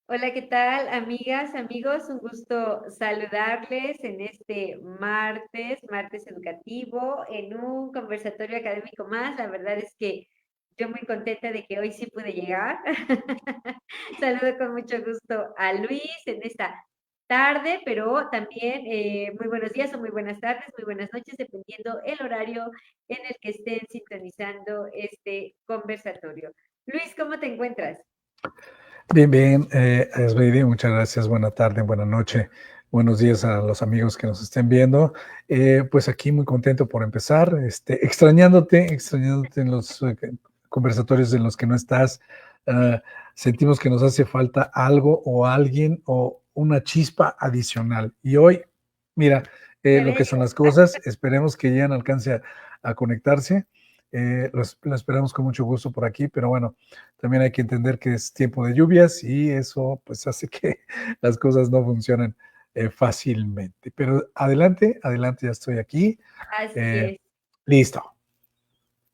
Hola, ¿qué tal, amigas, amigos? Un gusto saludarles en este martes educativo, en un conversatorio académico más. La verdad es que yo muy contenta de que hoy sí pude llegar. Saludo con mucho gusto a Luis en esta tarde, pero también muy buenos días o muy buenas tardes, muy buenas noches, dependiendo el horario en el que estén sintonizando este conversatorio. Luis, ¿cómo te encuentras? Bien, bien, Sveidi, muchas gracias. Buena tarde, buena noche, buenos días a los amigos que nos estén viendo. Pues aquí muy contento por empezar, extrañándote en los conversatorios en los que no estás. Uh, Sentimos que nos hace falta algo o alguien o una chispa adicional. Y hoy, mira, ¡Qué lo que son bello! las cosas, esperemos que ya alcance a conectarse. Lo esperamos con mucho gusto por aquí, pero bueno, también hay que entender que es tiempo de lluvias y eso pues hace que las cosas no funcionen fácilmente. Pero adelante, adelante, ya estoy aquí. Así Eh, es. Listo.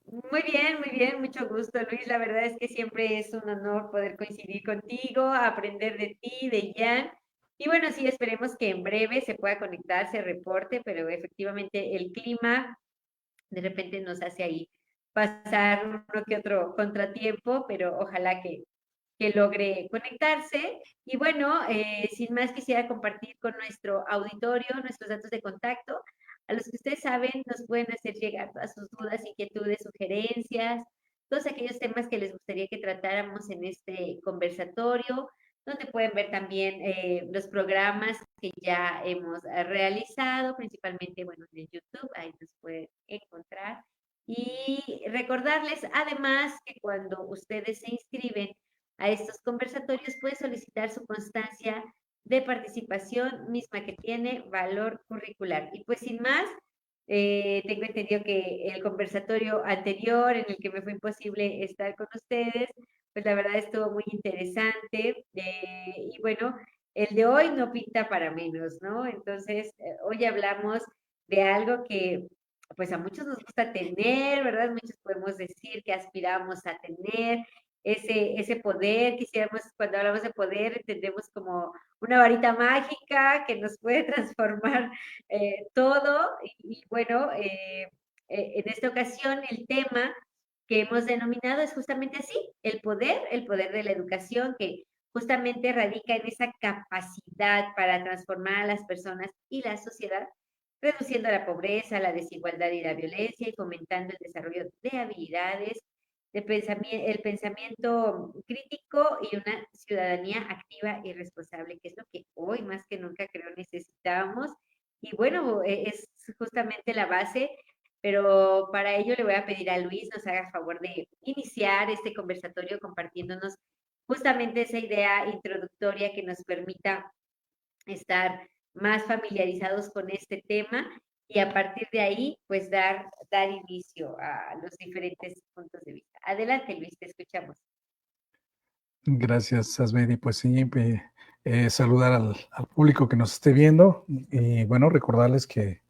Muy bien, mucho gusto, Luis. La verdad es que siempre es un honor poder coincidir contigo, aprender de ti, de Jan. Y bueno, sí, esperemos que en breve se pueda conectar, se reporte, pero efectivamente el clima de repente nos hace ahí pasar uno que otro contratiempo, pero ojalá que logre conectarse. Y bueno, sin más quisiera compartir con nuestro auditorio nuestros datos de contacto, a los que ustedes saben nos pueden hacer llegar todas sus dudas, inquietudes, sugerencias, todos aquellos temas que les gustaría que tratáramos en este conversatorio, donde pueden ver también los programas que ya hemos realizado, principalmente, bueno, en el YouTube, ahí nos pueden encontrar. Y recordarles además que cuando ustedes se inscriben a estos conversatorios puede solicitar su constancia de participación misma que tiene valor curricular. Y pues sin más, tengo entendido que el conversatorio anterior en el que me fue imposible estar con ustedes, pues la verdad estuvo muy interesante. Y bueno, el de hoy no pinta para menos, ¿no? Entonces, hoy hablamos de algo que pues a muchos nos gusta tener, ¿verdad? Muchos podemos decir que aspiramos a tener ese poder, quisiéramos, cuando hablamos de poder, entendemos como una varita mágica que nos puede transformar todo. Y bueno, en esta ocasión el tema que hemos denominado es justamente así, el poder de la educación, que justamente radica en esa capacidad para transformar a las personas y la sociedad, reduciendo la pobreza, la desigualdad y la violencia y fomentando el desarrollo de habilidades el pensamiento crítico y una ciudadanía activa y responsable, que es lo que hoy más que nunca creo necesitamos. Y bueno, es justamente la base, pero para ello le voy a pedir a Luis nos haga favor de iniciar este conversatorio compartiéndonos justamente esa idea introductoria que nos permita estar más familiarizados con este tema y a partir de ahí, pues dar inicio a los diferentes puntos de vista. Adelante, Luis, te escuchamos. Gracias, Asbedi. Pues sí, saludar al público que nos esté viendo y bueno, recordarles que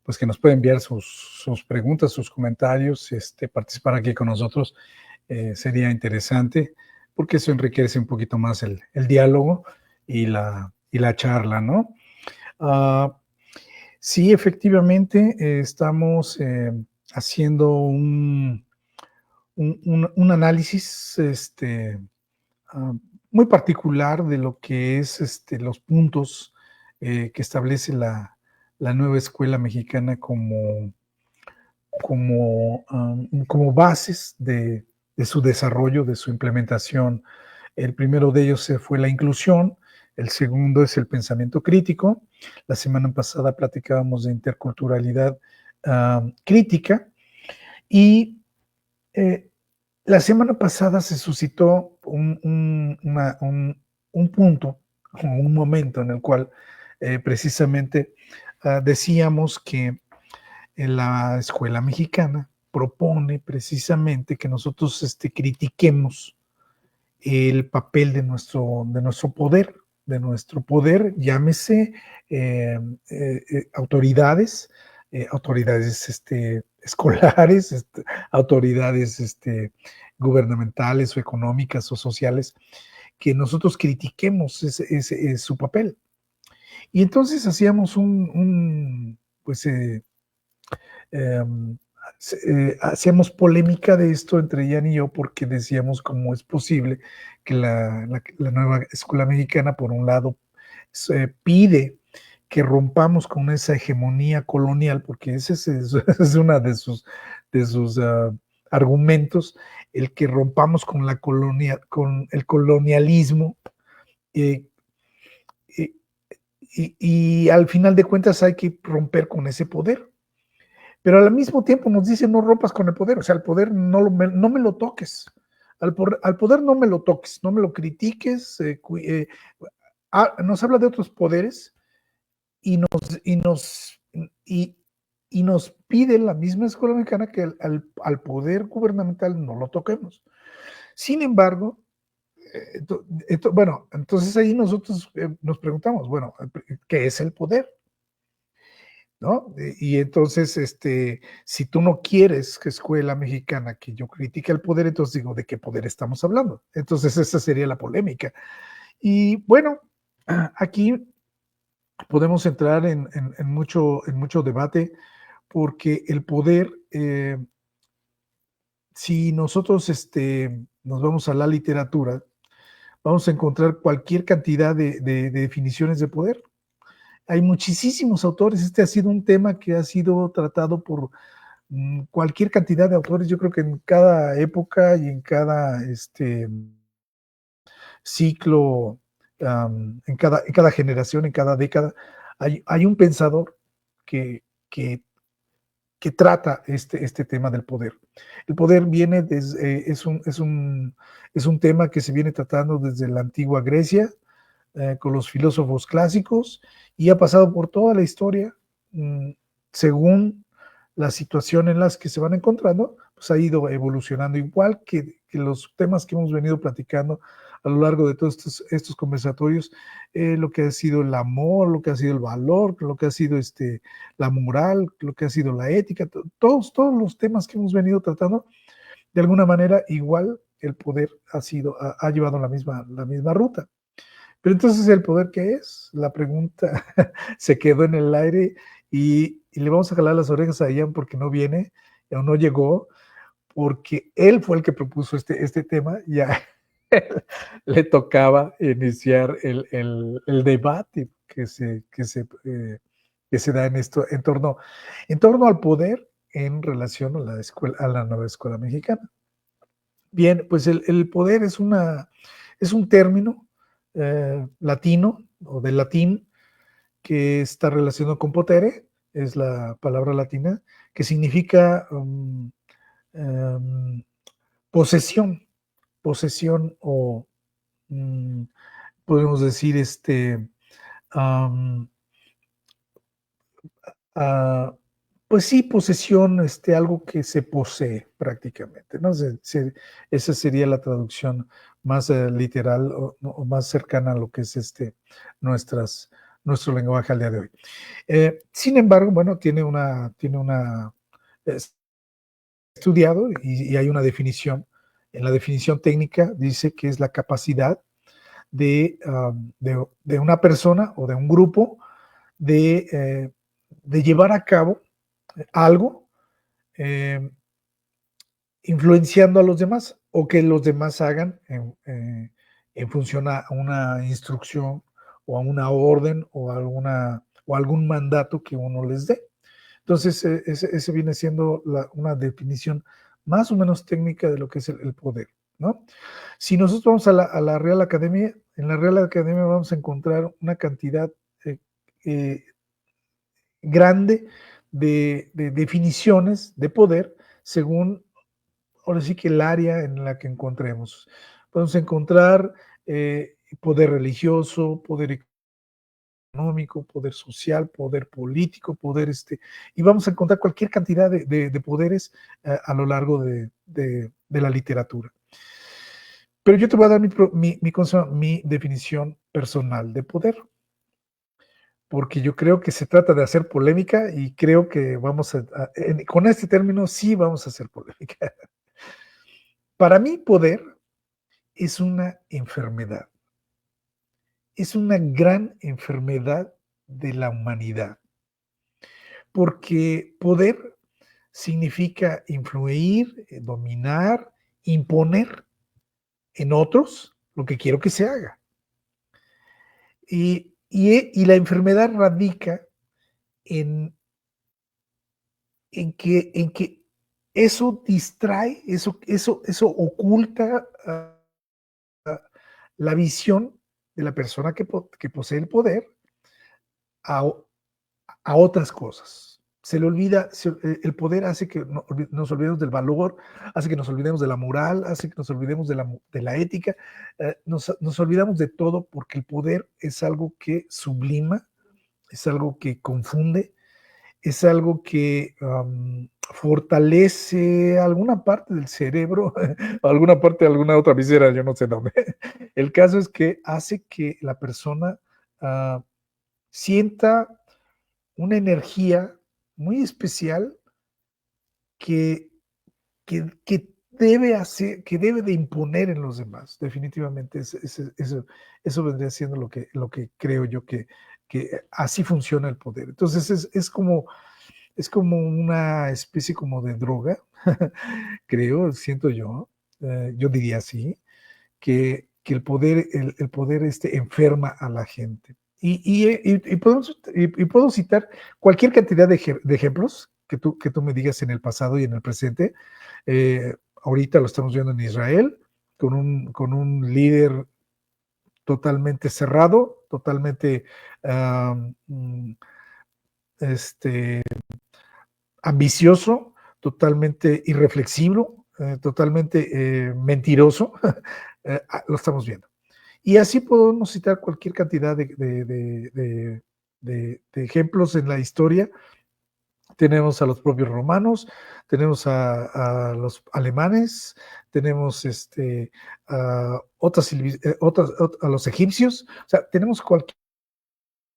pues que nos puede enviar sus preguntas, sus comentarios, participar aquí con nosotros sería interesante porque eso enriquece un poquito más el diálogo y la charla, ¿no? Uh, sí, efectivamente, estamos haciendo un análisis uh, muy particular de lo que es los puntos que establece la nueva escuela mexicana como bases de su desarrollo, de su implementación. El primero de ellos fue la inclusión, el segundo es el pensamiento crítico. La semana pasada platicábamos de interculturalidad crítica y la semana pasada se suscitó un punto, un momento en el cual precisamente decíamos que en la escuela mexicana propone precisamente que nosotros critiquemos el papel de nuestro poder, llámese autoridades, autoridades escolares, autoridades gubernamentales o económicas o sociales, que nosotros critiquemos su papel. Y entonces hacíamos pues, hacíamos polémica de esto entre Jan y yo porque decíamos cómo es posible que la nueva escuela mexicana, por un lado, pide que rompamos con esa hegemonía colonial, porque ese es una de sus argumentos, el que rompamos con con el colonialismo, eh, y al final de cuentas hay que romper con ese poder. Pero al mismo tiempo nos dice no rompas con el poder, o sea, el poder no me lo toques, al poder no me lo toques, no me lo critiques, nos habla de otros poderes y nos pide la misma escuela mexicana que al poder gubernamental no lo toquemos. Sin embargo, bueno, entonces ahí nosotros nos preguntamos, bueno, ¿qué es el poder? ¿No? Y entonces, si tú no quieres que escuela mexicana que yo critique el poder, entonces digo, ¿de qué poder estamos hablando? Entonces esa sería la polémica. Y bueno, aquí podemos entrar en mucho debate porque el poder, si nosotros nos vamos a la literatura, vamos a encontrar cualquier cantidad de definiciones de poder. Hay muchísimos autores. Este ha sido un tema que ha sido tratado por cualquier cantidad de autores. Yo creo que en cada época y en cada ciclo, en cada generación, en cada década, hay un pensador que, que, que trata este tema del poder. El poder viene desde, es un tema que se viene tratando desde la antigua Grecia, con los filósofos clásicos, y ha pasado por toda la historia, según la situación en las que se van encontrando, pues ha ido evolucionando, igual que los temas que hemos venido platicando a lo largo de todos estos conversatorios, lo que ha sido el amor, lo que ha sido el valor, lo que ha sido la moral, lo que ha sido la ética, todos los temas que hemos venido tratando, de alguna manera igual el poder ha llevado la misma ruta. Pero entonces, ¿el poder qué es? La pregunta se quedó en el aire y le vamos a jalar las orejas a Ian porque no viene, o no llegó, porque él fue el que propuso este tema, ya le tocaba iniciar el debate que se da en torno al poder en relación a la nueva escuela mexicana. Bien, pues el poder es un término latino o del latín que está relacionado con potere, es la palabra latina, que significa posesión, o podemos decir um, uh, pues sí, posesión, algo que se posee prácticamente, ¿no? Esa sería la traducción más literal o más cercana a lo que es nuestro lenguaje al día de hoy. Sin embargo, bueno, tiene una estudiado y hay una definición. En la definición técnica dice que es la capacidad de una persona o de un grupo de llevar a cabo algo influenciando a los demás o que los demás hagan en función a una instrucción o a una orden o algún mandato que uno les dé. Entonces, ese viene siendo una definición más o menos técnica de lo que es el poder, ¿no? Si nosotros vamos a la Real Academia, en la Real Academia vamos a encontrar una cantidad grande de definiciones de poder según, ahora sí que el área en la que encontremos. Podemos encontrar poder religioso, poder económico, poder social, poder político, y vamos a encontrar cualquier cantidad de poderes a lo largo de la literatura. Pero yo te voy a dar mi definición personal de poder, porque yo creo que se trata de hacer polémica y creo que con este término sí vamos a hacer polémica. Para mí, poder es una enfermedad. Es una gran enfermedad de la humanidad, porque poder significa influir, dominar, imponer en otros lo que quiero que se haga. Y la enfermedad radica en que eso distrae, eso oculta la visión de la persona que posee el poder a, a otras cosas. Se le olvida, el poder hace que nos olvidemos del valor, hace que nos olvidemos de la moral, hace que nos olvidemos de la ética, nos olvidamos de todo porque el poder es algo que sublima, es algo que confunde, es algo que fortalece alguna parte del cerebro, alguna parte de alguna otra visera, yo no sé dónde. El caso es que hace que la persona sienta una energía muy especial que, que debe hacer, que debe de imponer en los demás. Definitivamente eso vendría siendo lo que creo yo que así funciona el poder. Entonces es como una especie como de droga, creo, siento yo diría así, que el poder enferma a la gente. Y puedo citar cualquier cantidad de ejemplos que tú me digas en el pasado y en el presente. Ahorita lo estamos viendo en Israel, con un líder totalmente cerrado, totalmente este, ambicioso, totalmente irreflexivo, totalmente mentiroso. Lo estamos viendo. Y así podemos citar cualquier cantidad de ejemplos en la historia. Tenemos a los propios romanos, tenemos a los alemanes, tenemos a los egipcios, o sea, tenemos cualquier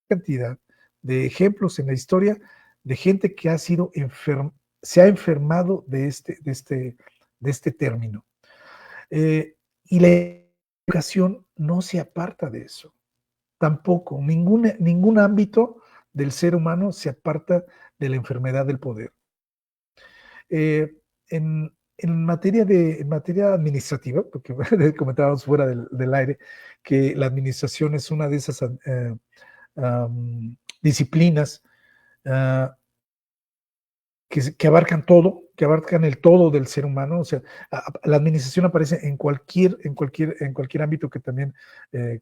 cantidad de ejemplos en la historia de gente que se ha enfermado de este término. Y la educación no se aparta de eso. Tampoco, ningún ámbito del ser humano se aparta de la enfermedad del poder. En materia administrativa, porque comentábamos fuera del aire, que la administración es una de esas disciplinas uh, que abarcan todo, que abarcan el todo del ser humano. O sea, la administración aparece en cualquier ámbito que también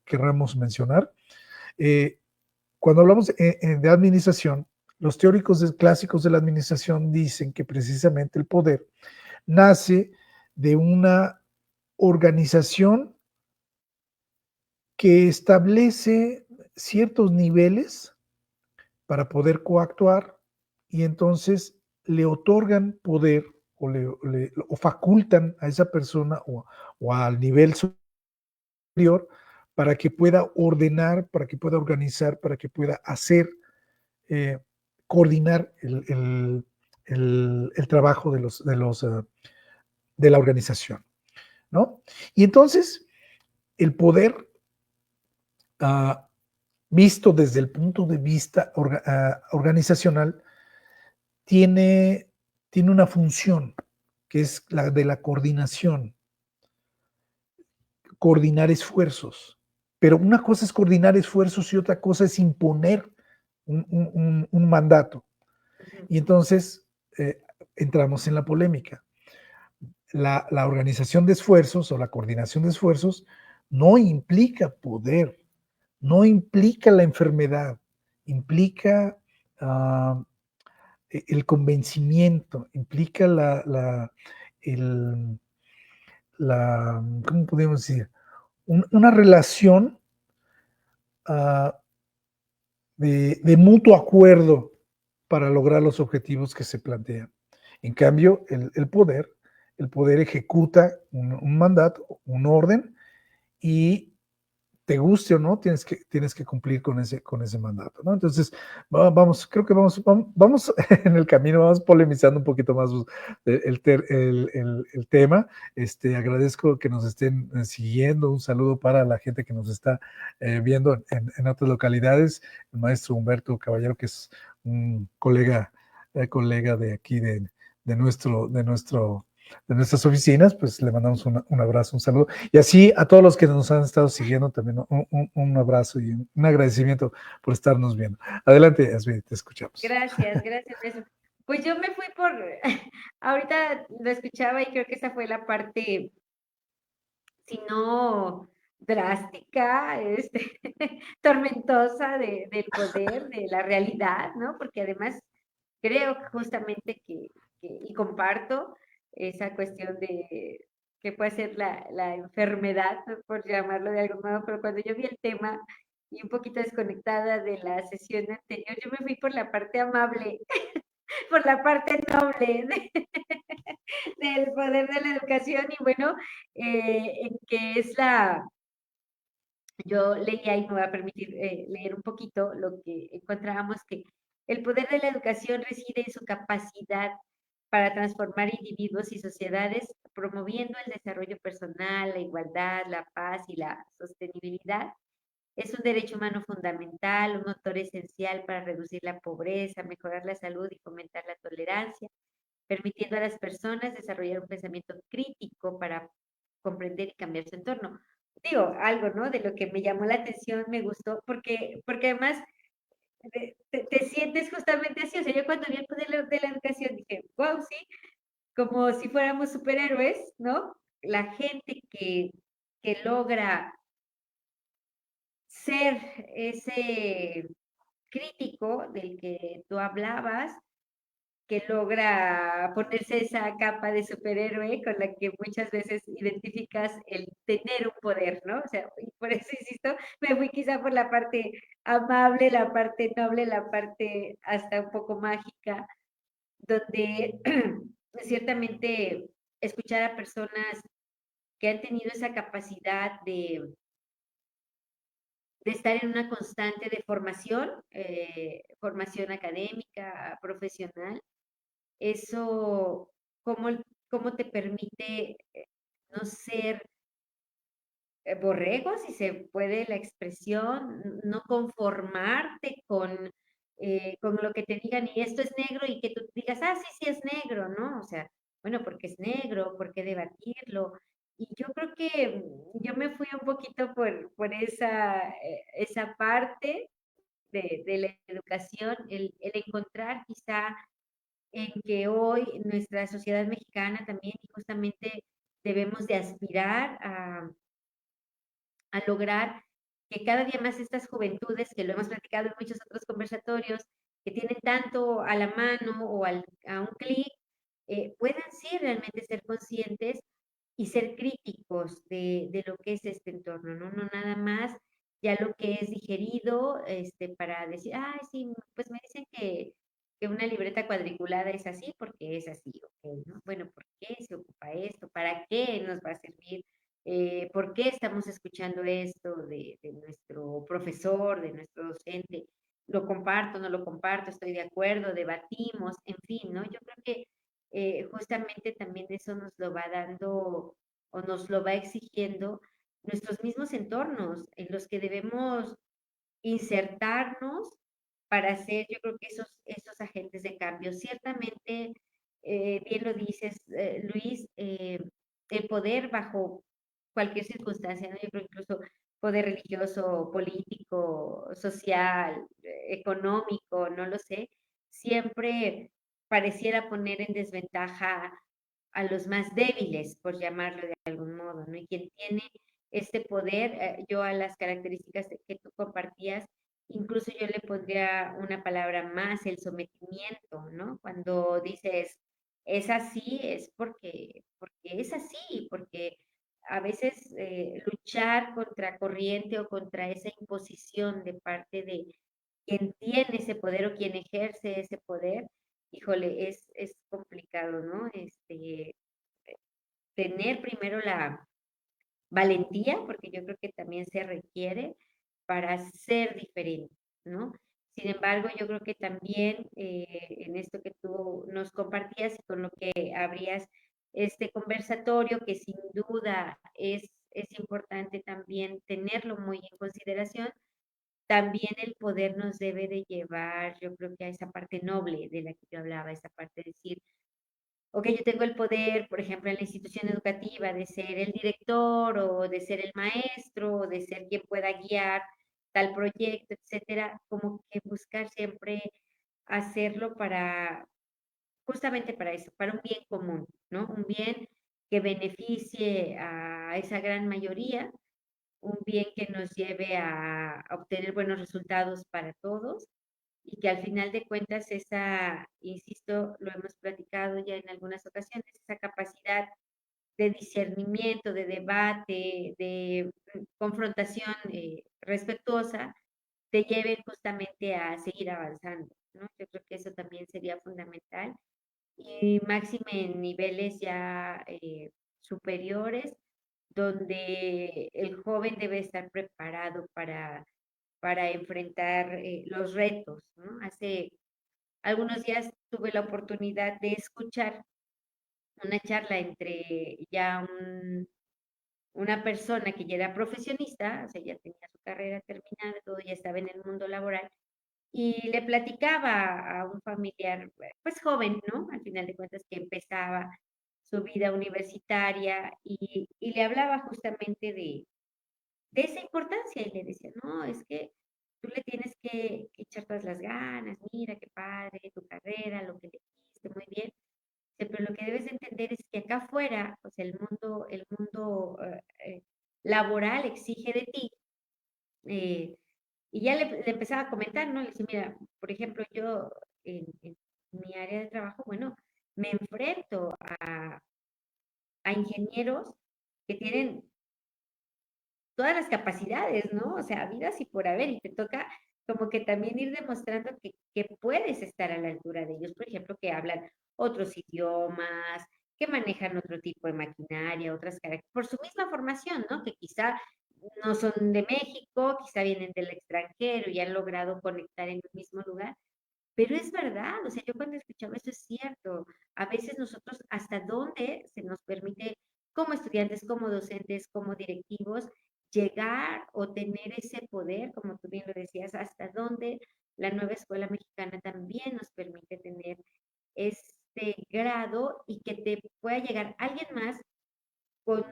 querramos mencionar. Cuando hablamos de administración, los teóricos clásicos de la administración dicen que precisamente el poder nace de una organización que establece ciertos niveles para poder coactuar y entonces le otorgan poder o facultan a esa persona o al nivel superior para que pueda ordenar, para que pueda organizar, para que pueda hacer, coordinar el trabajo de la organización, ¿no? Y entonces el poder, visto desde el punto de vista organizacional, tiene una función que es la de la coordinación, coordinar esfuerzos. Pero una cosa es coordinar esfuerzos y otra cosa es imponer un mandato. Y entonces entramos en la polémica. La organización de esfuerzos o la coordinación de esfuerzos no implica poder, no implica la enfermedad, implica el convencimiento, implica ¿cómo podemos decir? Una relación de mutuo acuerdo para lograr los objetivos que se plantean. En cambio, el poder ejecuta un mandato, un orden, y te guste o no, tienes que cumplir con ese mandato, ¿no? Entonces, vamos, creo que vamos en el camino, vamos polemizando un poquito más el tema. Agradezco que nos estén siguiendo, un saludo para la gente que nos está viendo en otras localidades, el maestro Humberto Caballero, que es un colega de aquí de nuestro, de nuestro de nuestras oficinas, pues le mandamos un abrazo, un saludo. Y así a todos los que nos han estado siguiendo también un abrazo y un agradecimiento por estarnos viendo. Adelante, Yasmin, te escuchamos. Gracias, gracias, maestro. Pues yo me fui por, ahorita lo escuchaba y creo que esa fue la parte, si no drástica, tormentosa del poder, de la realidad, ¿no? Porque además creo justamente y comparto esa cuestión de que puede ser la enfermedad, ¿no? Por llamarlo de algún modo, pero cuando yo vi el tema y un poquito desconectada de la sesión anterior, yo me fui por la parte amable, por la parte noble del poder de la educación y bueno, que es yo leía y me voy a permitir leer un poquito lo que encontrábamos que el poder de la educación reside en su capacidad para transformar individuos y sociedades, promoviendo el desarrollo personal, la igualdad, la paz y la sostenibilidad. Es un derecho humano fundamental, un motor esencial para reducir la pobreza, mejorar la salud y fomentar la tolerancia, permitiendo a las personas desarrollar un pensamiento crítico para comprender y cambiar su entorno. Digo, algo, ¿no? De lo que me llamó la atención, me gustó, porque además te sientes justamente así. O sea, yo cuando vi el poder de la educación dije, wow, sí, como si fuéramos superhéroes, ¿no? La gente que logra ser ese crítico del que tú hablabas, que logra ponerse esa capa de superhéroe con la que muchas veces identificas el tener un poder, ¿no? O sea, y por eso insisto, me fui quizá por la parte amable, la parte noble, la parte hasta un poco mágica, donde ciertamente escuchar a personas que han tenido esa capacidad de estar en una constante de formación, formación académica, profesional, eso, ¿cómo, cómo te permite no ser borrego, si se puede la expresión, no conformarte con lo que te digan y esto es negro y que tú digas, ah, sí, sí es negro, ¿no? O sea, bueno, porque es negro, ¿por qué debatirlo? Y yo creo que yo me fui un poquito por esa parte de la educación, el encontrar quizá en que hoy nuestra sociedad mexicana también justamente debemos de aspirar a lograr que cada día más estas juventudes, que lo hemos platicado en muchos otros conversatorios, que tienen tanto a la mano o a un clic, puedan sí realmente ser conscientes y ser críticos de lo que es este entorno, ¿no? No nada más ya lo que es digerido, para decir, ay, sí, pues me dicen que una libreta cuadriculada es así porque es así, ok, ¿no? Bueno, ¿por qué se ocupa esto? ¿Para qué nos va a servir? ¿Por qué estamos escuchando esto de nuestro profesor, de nuestro docente? ¿Lo comparto, no lo comparto? ¿Estoy de acuerdo? ¿Debatimos? En fin, ¿no? Yo creo que justamente también eso nos lo va dando o nos lo va exigiendo nuestros mismos entornos en los que debemos insertarnos para ser, yo creo que esos agentes de cambio. Ciertamente, bien lo dices, Luis, el poder bajo cualquier circunstancia, ¿no? Yo creo incluso poder religioso, político, social, económico, no lo sé, siempre pareciera poner en desventaja a los más débiles, por llamarlo de algún modo, ¿no? Y quien tiene este poder, yo a las características que tú compartías, incluso yo le pondría una palabra más, el sometimiento, ¿no? Cuando dices, es así, es porque es así, porque a veces luchar contra corriente o contra esa imposición de parte de quien tiene ese poder o quien ejerce ese poder, híjole, es complicado, ¿no? Tener primero valentía, porque yo creo que también se requiere para ser diferente, ¿no? Sin embargo, yo creo que también en esto que tú nos compartías y con lo que abrías este conversatorio, que sin duda es importante también tenerlo muy en consideración, también el poder nos debe de llevar, yo creo que a esa parte noble de la que yo hablaba, esa parte de decir, ok, yo tengo el poder, por ejemplo, en la institución educativa, de ser el director o de ser el maestro o de ser quien pueda guiar tal proyecto, etcétera, como que buscar siempre hacerlo para, justamente para eso, para un bien común, ¿no? Un bien que beneficie a esa gran mayoría, un bien que nos lleve a obtener buenos resultados para todos y que al final de cuentas esa, insisto, lo hemos platicado ya en algunas ocasiones, esa capacidad de discernimiento, de debate, de confrontación respetuosa, te lleven justamente a seguir avanzando, ¿no? Yo creo que eso también sería fundamental y máxime en niveles ya superiores, donde el joven debe estar preparado para enfrentar los retos, ¿no? Hace algunos días tuve la oportunidad de escuchar una charla entre ya una persona que ya era profesionista, o sea, ya tenía su carrera terminada, todo, ya estaba en el mundo laboral, y le platicaba a un familiar, pues joven, ¿no? Al final de cuentas que empezaba su vida universitaria y le hablaba justamente de esa importancia y le decía, no, es que tú le tienes que echar todas las ganas, mira qué padre, tu carrera, lo que le hiciste, muy bien, pero lo que debes de entender es que acá afuera, pues el mundo laboral exige de ti, eh, y ya le empezaba a comentar, ¿no? Le decía, mira, por ejemplo, yo en mi área de trabajo, bueno, me enfrento a ingenieros que tienen todas las capacidades, ¿no? O sea, habidas y por haber, y te toca como que también ir demostrando que puedes estar a la altura de ellos, por ejemplo, que hablan otros idiomas, que manejan otro tipo de maquinaria, otras características, por su misma formación, ¿no? Que quizá no son de México, quizá vienen del extranjero y han logrado conectar en el mismo lugar, pero es verdad, o sea, yo cuando escuchaba eso es cierto. A veces nosotros hasta dónde se nos permite, como estudiantes, como docentes, como directivos, llegar o tener ese poder, como tú bien lo decías, hasta dónde la nueva escuela mexicana también nos permite tener este grado y que te pueda llegar alguien más con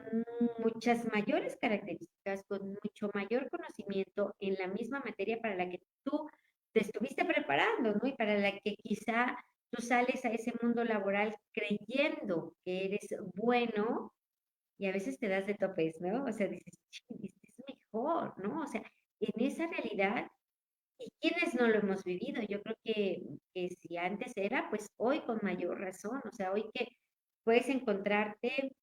muchas mayores características, con mucho mayor conocimiento en la misma materia para la que tú te estuviste preparando, ¿no? Y para la que quizá tú sales a ese mundo laboral creyendo que eres bueno y a veces te das de topes, ¿no? O sea, dices, este es mejor, ¿no? O sea, en esa realidad, ¿y quiénes no lo hemos vivido? Yo creo que si antes era, pues hoy con mayor razón, o sea, hoy que puedes encontrarte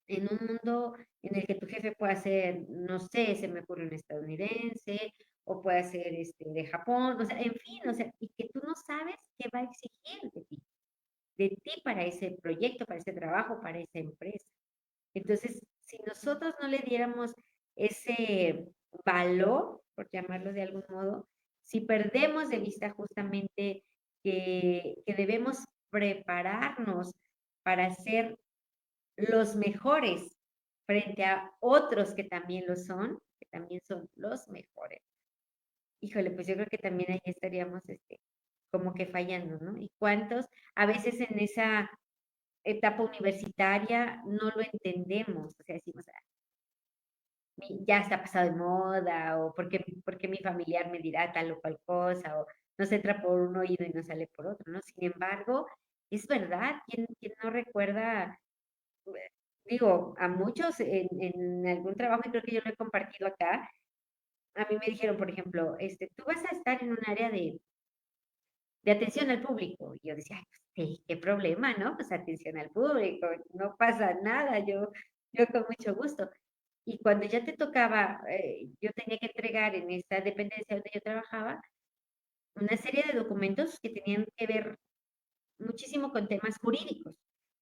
en un mundo en el que tu jefe pueda ser, no sé, se me ocurre un estadounidense, o puede ser de Japón, o sea, en fin, o sea, y que tú no sabes qué va a exigir de ti para ese proyecto, para ese trabajo, para esa empresa. Entonces, si nosotros no le diéramos ese valor, por llamarlo de algún modo, si perdemos de vista justamente que debemos prepararnos para ser los mejores frente a otros que también son los mejores. Híjole, pues yo creo que también ahí estaríamos como que fallando, ¿no? ¿Y cuántos a veces en esa etapa universitaria no lo entendemos? O sea, decimos, "Ah, ya está pasado de moda, o porque mi familiar me dirá tal o cual cosa, o nos entra por un oído y nos sale por otro, ¿no? Sin embargo, es verdad, ¿quién no recuerda digo, a muchos en algún trabajo, y creo que yo lo he compartido acá, a mí me dijeron, por ejemplo, tú vas a estar en un área de atención al público. Y yo decía, ay, pues, sí, qué problema, ¿no? Pues atención al público, no pasa nada, yo con mucho gusto. Y cuando ya te tocaba, yo tenía que entregar en esta dependencia donde yo trabajaba, una serie de documentos que tenían que ver muchísimo con temas jurídicos,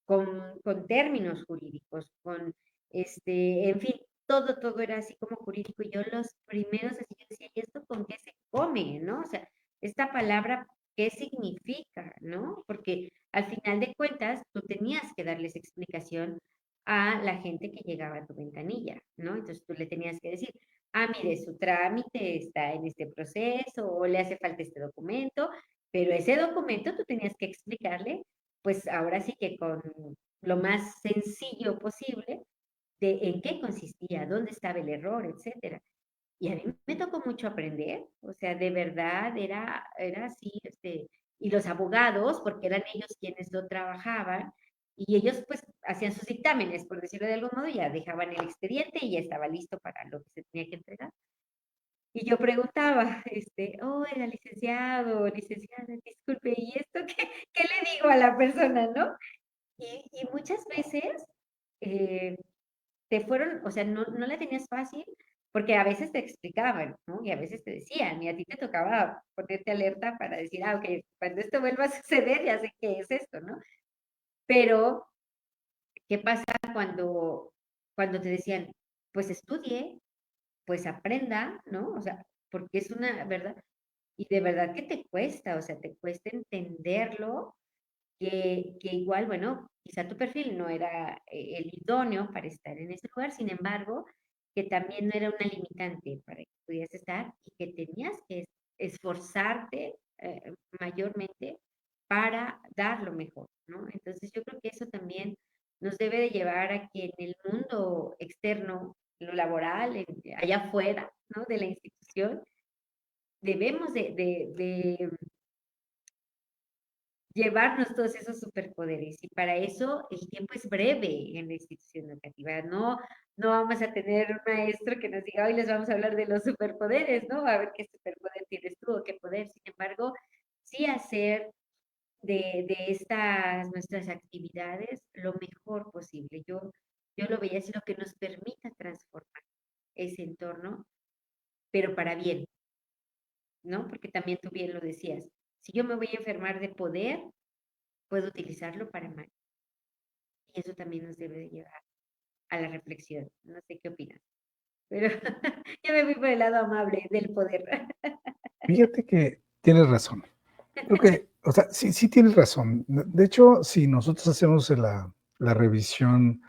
con términos jurídicos, con, en fin. todo era así como jurídico. Y yo los primeros, así yo decía, ¿y esto con qué se come, no? O sea, esta palabra, ¿qué significa, no? Porque al final de cuentas, tú tenías que darles explicación a la gente que llegaba a tu ventanilla, ¿no? Entonces tú le tenías que decir, ah, mire, su trámite está en este proceso o le hace falta este documento, pero ese documento tú tenías que explicarle, pues ahora sí que con lo más sencillo posible, de en qué consistía, dónde estaba el error, etcétera. Y a mí me tocó mucho aprender, o sea, de verdad era así, y los abogados, porque eran ellos quienes lo trabajaban, y ellos pues hacían sus dictámenes, por decirlo de algún modo, ya dejaban el expediente y ya estaba listo para lo que se tenía que entregar. Y yo preguntaba, oiga, licenciado, licenciada, disculpe, ¿y esto qué le digo a la persona, no? Y muchas veces eh, te fueron, o sea, no la tenías fácil, porque a veces te explicaban, ¿no? Y a veces te decían, y a ti te tocaba ponerte alerta para decir, ah, ok, cuando esto vuelva a suceder, ya sé qué es esto, ¿no? Pero, ¿qué pasa cuando te decían, pues estudie, pues aprenda, ¿no? O sea, porque es una verdad, y de verdad que te cuesta, o sea, te cuesta entenderlo, que igual, bueno, quizá tu perfil no era el idóneo para estar en ese lugar, sin embargo, que también no era una limitante para que pudieras estar y que tenías que esforzarte mayormente para dar lo mejor, ¿no? Entonces yo creo que eso también nos debe de llevar a que en el mundo externo, en lo laboral, allá afuera, ¿no? De la institución, debemos de llevarnos todos esos superpoderes. Y para eso el tiempo es breve en la institución educativa. No vamos a tener un maestro que nos diga, hoy les vamos a hablar de los superpoderes, ¿no? A ver qué superpoder tienes tú o qué poder. Sin embargo, sí hacer de estas nuestras actividades lo mejor posible. Yo lo veía así, lo que nos permita transformar ese entorno, pero para bien, ¿no? Porque también tú bien lo decías. Si yo me voy a enfermar de poder, puedo utilizarlo para mal. Y eso también nos debe de llevar a la reflexión. No sé qué opinas, pero yo me fui por el lado amable del poder. Fíjate que tienes razón. Creo que, o sea, sí tienes razón. De hecho, si nosotros hacemos la revisión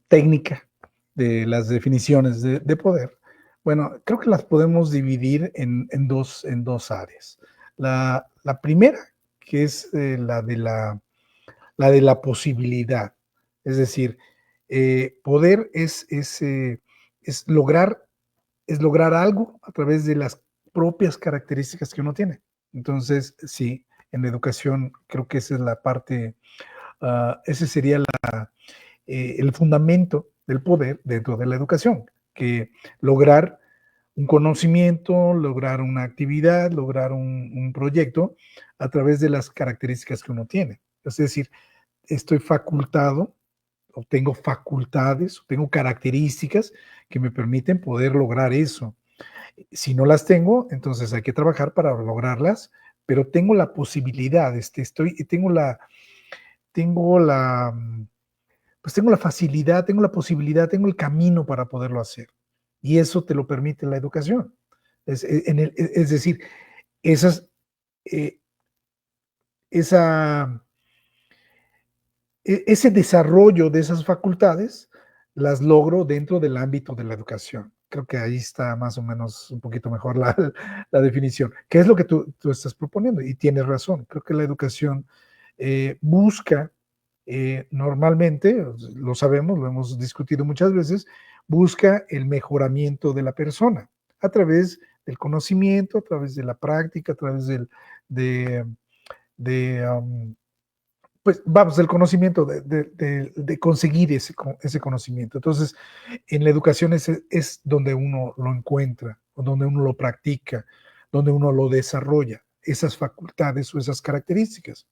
técnica de las definiciones de poder, bueno, creo que las podemos dividir en dos áreas. La primera, que es la de la posibilidad, es decir, poder es es lograr algo a través de las propias características que uno tiene. Entonces, sí, en la educación creo que esa es la parte, ese sería el fundamento del poder dentro de la educación, que lograr un conocimiento, lograr una actividad, lograr un proyecto a través de las características que uno tiene. Es decir, estoy facultado o tengo facultades o tengo características que me permiten poder lograr eso. Si no las tengo, entonces hay que trabajar para lograrlas, pero tengo la posibilidad, tengo la, pues tengo la facilidad, tengo la posibilidad, tengo el camino para poderlo hacer. Y eso te lo permite la educación. Es decir, esas, eh, esa, ese desarrollo de esas facultades las logro dentro del ámbito de la educación. Creo que ahí está más o menos un poquito mejor la definición. ¿Qué es lo que tú estás proponiendo? Y tienes razón. Creo que la educación busca normalmente, lo sabemos, lo hemos discutido muchas veces, busca el mejoramiento de la persona a través del conocimiento, a través de la práctica, a través de, de pues vamos, del conocimiento, de conseguir ese conocimiento. Entonces, en la educación es donde uno lo encuentra, o donde uno lo practica, donde uno lo desarrolla, esas facultades o esas características.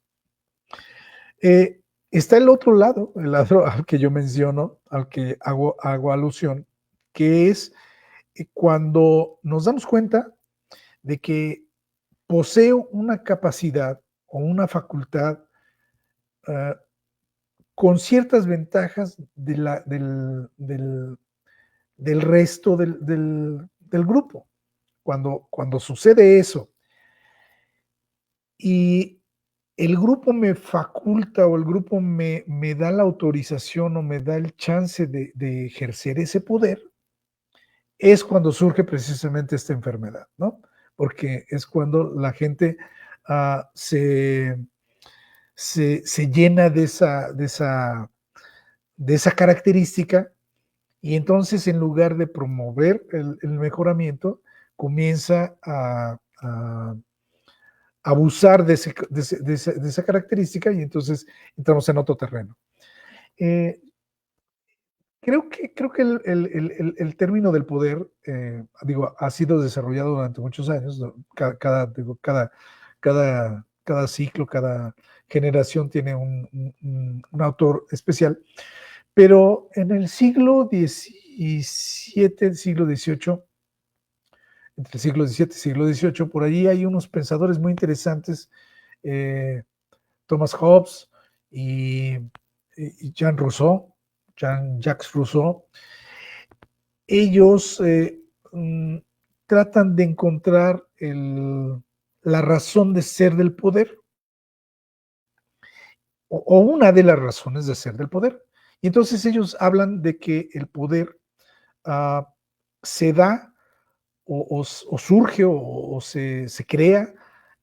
Está el lado al que yo menciono, al que hago alusión, que es cuando nos damos cuenta de que poseo una capacidad o una facultad uh, con ciertas ventajas del resto del grupo. Cuando sucede eso y el grupo me faculta o el grupo me da la autorización o me da el chance de ejercer ese poder, es cuando surge precisamente esta enfermedad, ¿no? Porque es cuando la gente se llena de esa característica y entonces en lugar de promover el mejoramiento, comienza a abusar de esa característica y entonces entramos en otro terreno. Creo que el término del poder, digo, ha sido desarrollado durante muchos años, ¿no? Cada ciclo, cada generación tiene un autor especial, pero en el siglo XVII, siglo XVIII, entre el siglo XVII y siglo XVIII, por allí hay unos pensadores muy interesantes, Thomas Hobbes y Jean-Jacques Rousseau. Ellos tratan de encontrar la razón de ser del poder, o una de las razones de ser del poder. Y entonces ellos hablan de que el poder se da o surge o se crea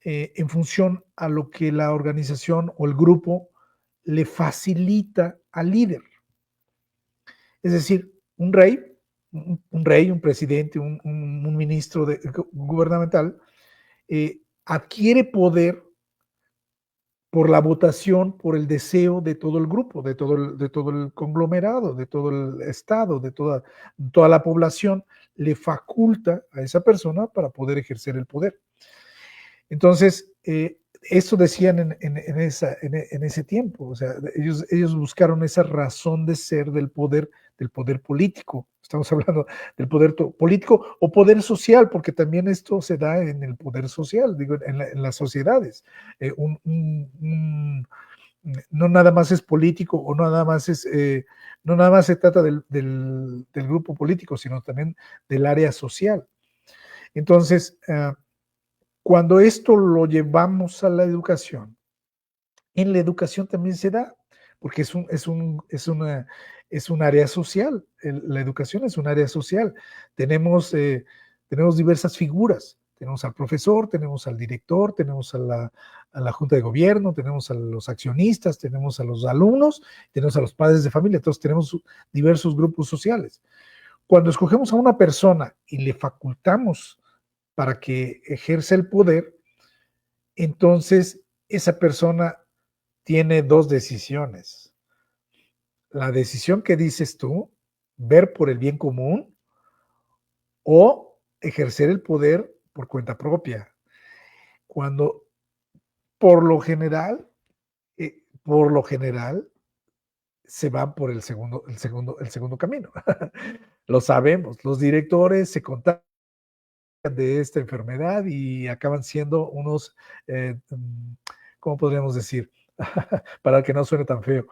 en función a lo que la organización o el grupo le facilita al líder. Es decir, un rey, un presidente, un ministro gubernamental, adquiere poder por la votación, por el deseo de todo el grupo, de todo el conglomerado, de todo el Estado, de toda la población, le faculta a esa persona para poder ejercer el poder. Entonces, eso decían en ese tiempo, o sea, ellos buscaron esa razón de ser del poder político. Estamos hablando del poder político o poder social, porque también esto se da en el poder social, digo, en las sociedades. No nada más es político o no nada más se trata del grupo político, sino también del área social. Entonces, cuando esto lo llevamos a la educación, en la educación también se da, porque es un área social. La educación es un área social. Tenemos diversas figuras. Tenemos al profesor, tenemos al director, tenemos a la junta de gobierno, tenemos a los accionistas, tenemos a los alumnos, tenemos a los padres de familia. Entonces tenemos diversos grupos sociales. Cuando escogemos a una persona y le facultamos para que ejerza el poder, entonces esa persona tiene dos decisiones. La decisión que dices tú, ver por el bien común o ejercer el poder por cuenta propia. Cuando por lo general se van por el segundo camino. Lo sabemos, los directores se contagian de esta enfermedad y acaban siendo unos, ¿cómo podríamos decir? Para que no suene tan feo,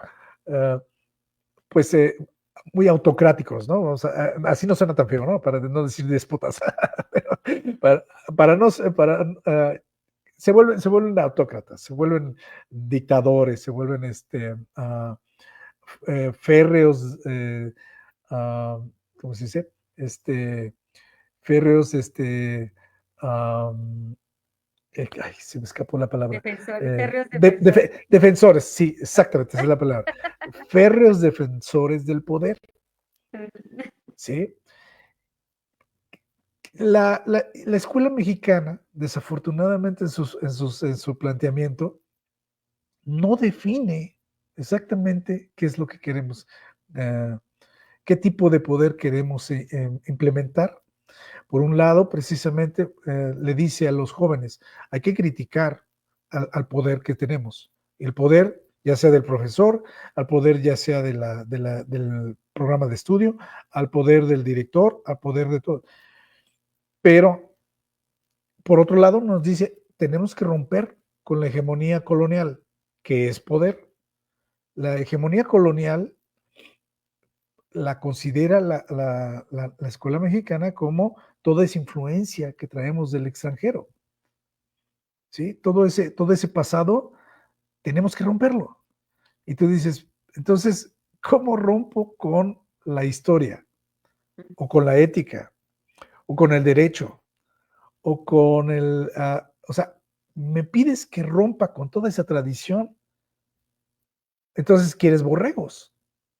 pues muy autocráticos, ¿no? O sea, así no suena tan feo, ¿no? Para no decir déspotas. para no, se vuelven autócratas, se vuelven dictadores, se vuelven férreos, ¿cómo se dice? Férreos, ay, se me escapó la palabra. Férreos defensores. Defensores, sí, exactamente, esa es la palabra. Férreos defensores del poder, ¿sí? La escuela mexicana, desafortunadamente en su planteamiento, no define exactamente qué es lo que queremos, qué tipo de poder queremos implementar. Por un lado, precisamente le dice a los jóvenes, hay que criticar al poder que tenemos. El poder, ya sea del profesor, al poder ya sea del programa de estudio, al poder del director, al poder de todo. Pero, por otro lado, nos dice, tenemos que romper con la hegemonía colonial, que es poder. La hegemonía colonial la considera la escuela mexicana como toda esa influencia que traemos del extranjero, ¿sí? Todo ese pasado tenemos que romperlo. Y tú dices, entonces, ¿cómo rompo con la historia? O con la ética, o con el derecho, o con el... o sea, me pides que rompa con toda esa tradición, entonces quieres borregos.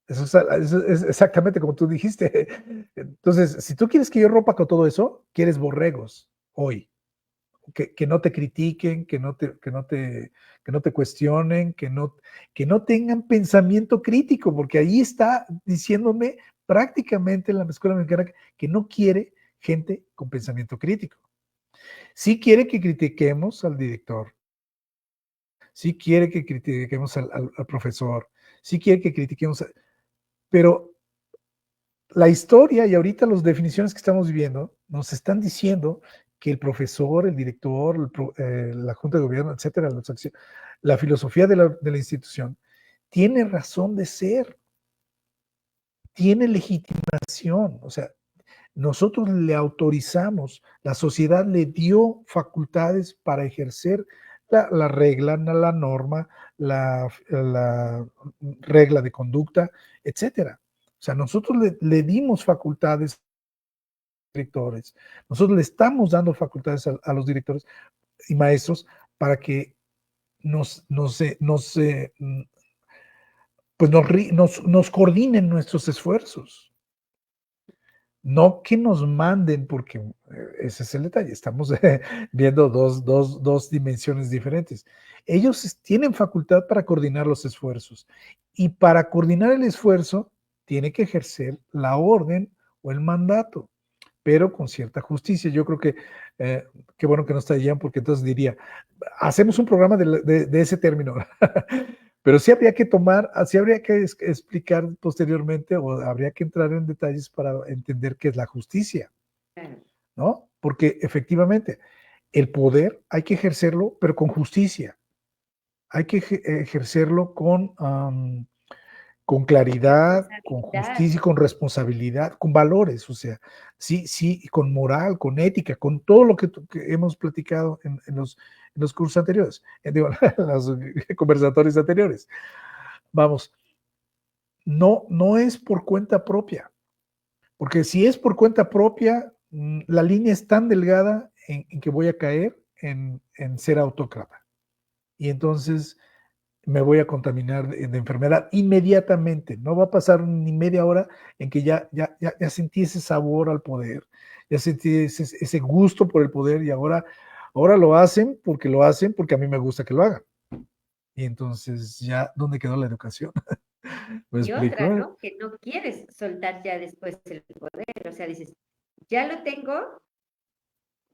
Eso es exactamente como tú dijiste. Entonces, si tú quieres que yo rompa con todo eso, quieres borregos hoy. Que no te critiquen, que no te cuestionen, que no tengan pensamiento crítico, porque ahí está diciéndome prácticamente en la escuela mexicana que no quiere gente con pensamiento crítico. Sí quiere que critiquemos al director, sí quiere que critiquemos al profesor, sí quiere que critiquemos, pero la historia y ahorita las definiciones que estamos viviendo nos están diciendo que el profesor, el director, la junta de gobierno, etcétera, la filosofía de la institución tiene razón de ser, tiene legitimación, o sea, nosotros le autorizamos, la sociedad le dio facultades para ejercer la regla, la norma, la regla de conducta, etcétera. O sea, nosotros le dimos facultades directores. Nosotros le estamos dando facultades a los directores y maestros para que pues nos coordinen nuestros esfuerzos. No que nos manden, porque ese es el detalle, estamos viendo dos dimensiones diferentes. Ellos tienen facultad para coordinar los esfuerzos y para coordinar el esfuerzo tiene que ejercer la orden o el mandato, pero con cierta justicia. Yo creo que qué bueno que no está allá, porque entonces diría, hacemos un programa de ese término. Pero sí habría que tomar, sí habría que explicar posteriormente o habría que entrar en detalles para entender qué es la justicia, Claro. ¿no? Porque efectivamente el poder hay que ejercerlo, pero con justicia. Hay que ejercerlo con claridad, con Responsabilidad. justicia y con responsabilidad, con valores, o sea, sí, sí, con moral, con ética, con todo lo que hemos platicado en los cursos anteriores, digo, en los conversatorios anteriores. Vamos, no es por cuenta propia, porque si es por cuenta propia, la línea es tan delgada en que voy a caer en ser autócrata. Y entonces me voy a contaminar de enfermedad inmediatamente. No va a pasar ni media hora en que ya sentí ese sabor al poder, ya sentí ese gusto por el poder y ahora lo hacen porque a mí me gusta que lo hagan. Y entonces ya, ¿dónde quedó la educación? ¿Me Y otra, explico? ¿no? Que no quieres soltar ya después el poder. O sea, dices, ya lo tengo,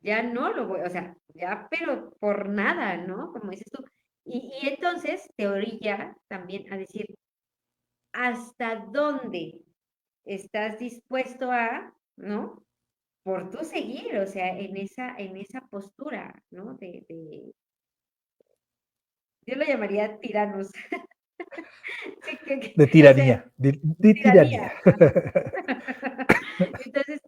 ya no lo voy, o sea, ya, pero por nada, ¿no? Como dices tú. Y entonces te orilla también a decir, ¿hasta dónde estás dispuesto a, ¿no? Por tú seguir, o sea, en esa postura, ¿no? Yo lo llamaría tiranos. Sí, De o sea, tiranía, de tiranía. tiranía. Ajá. Entonces,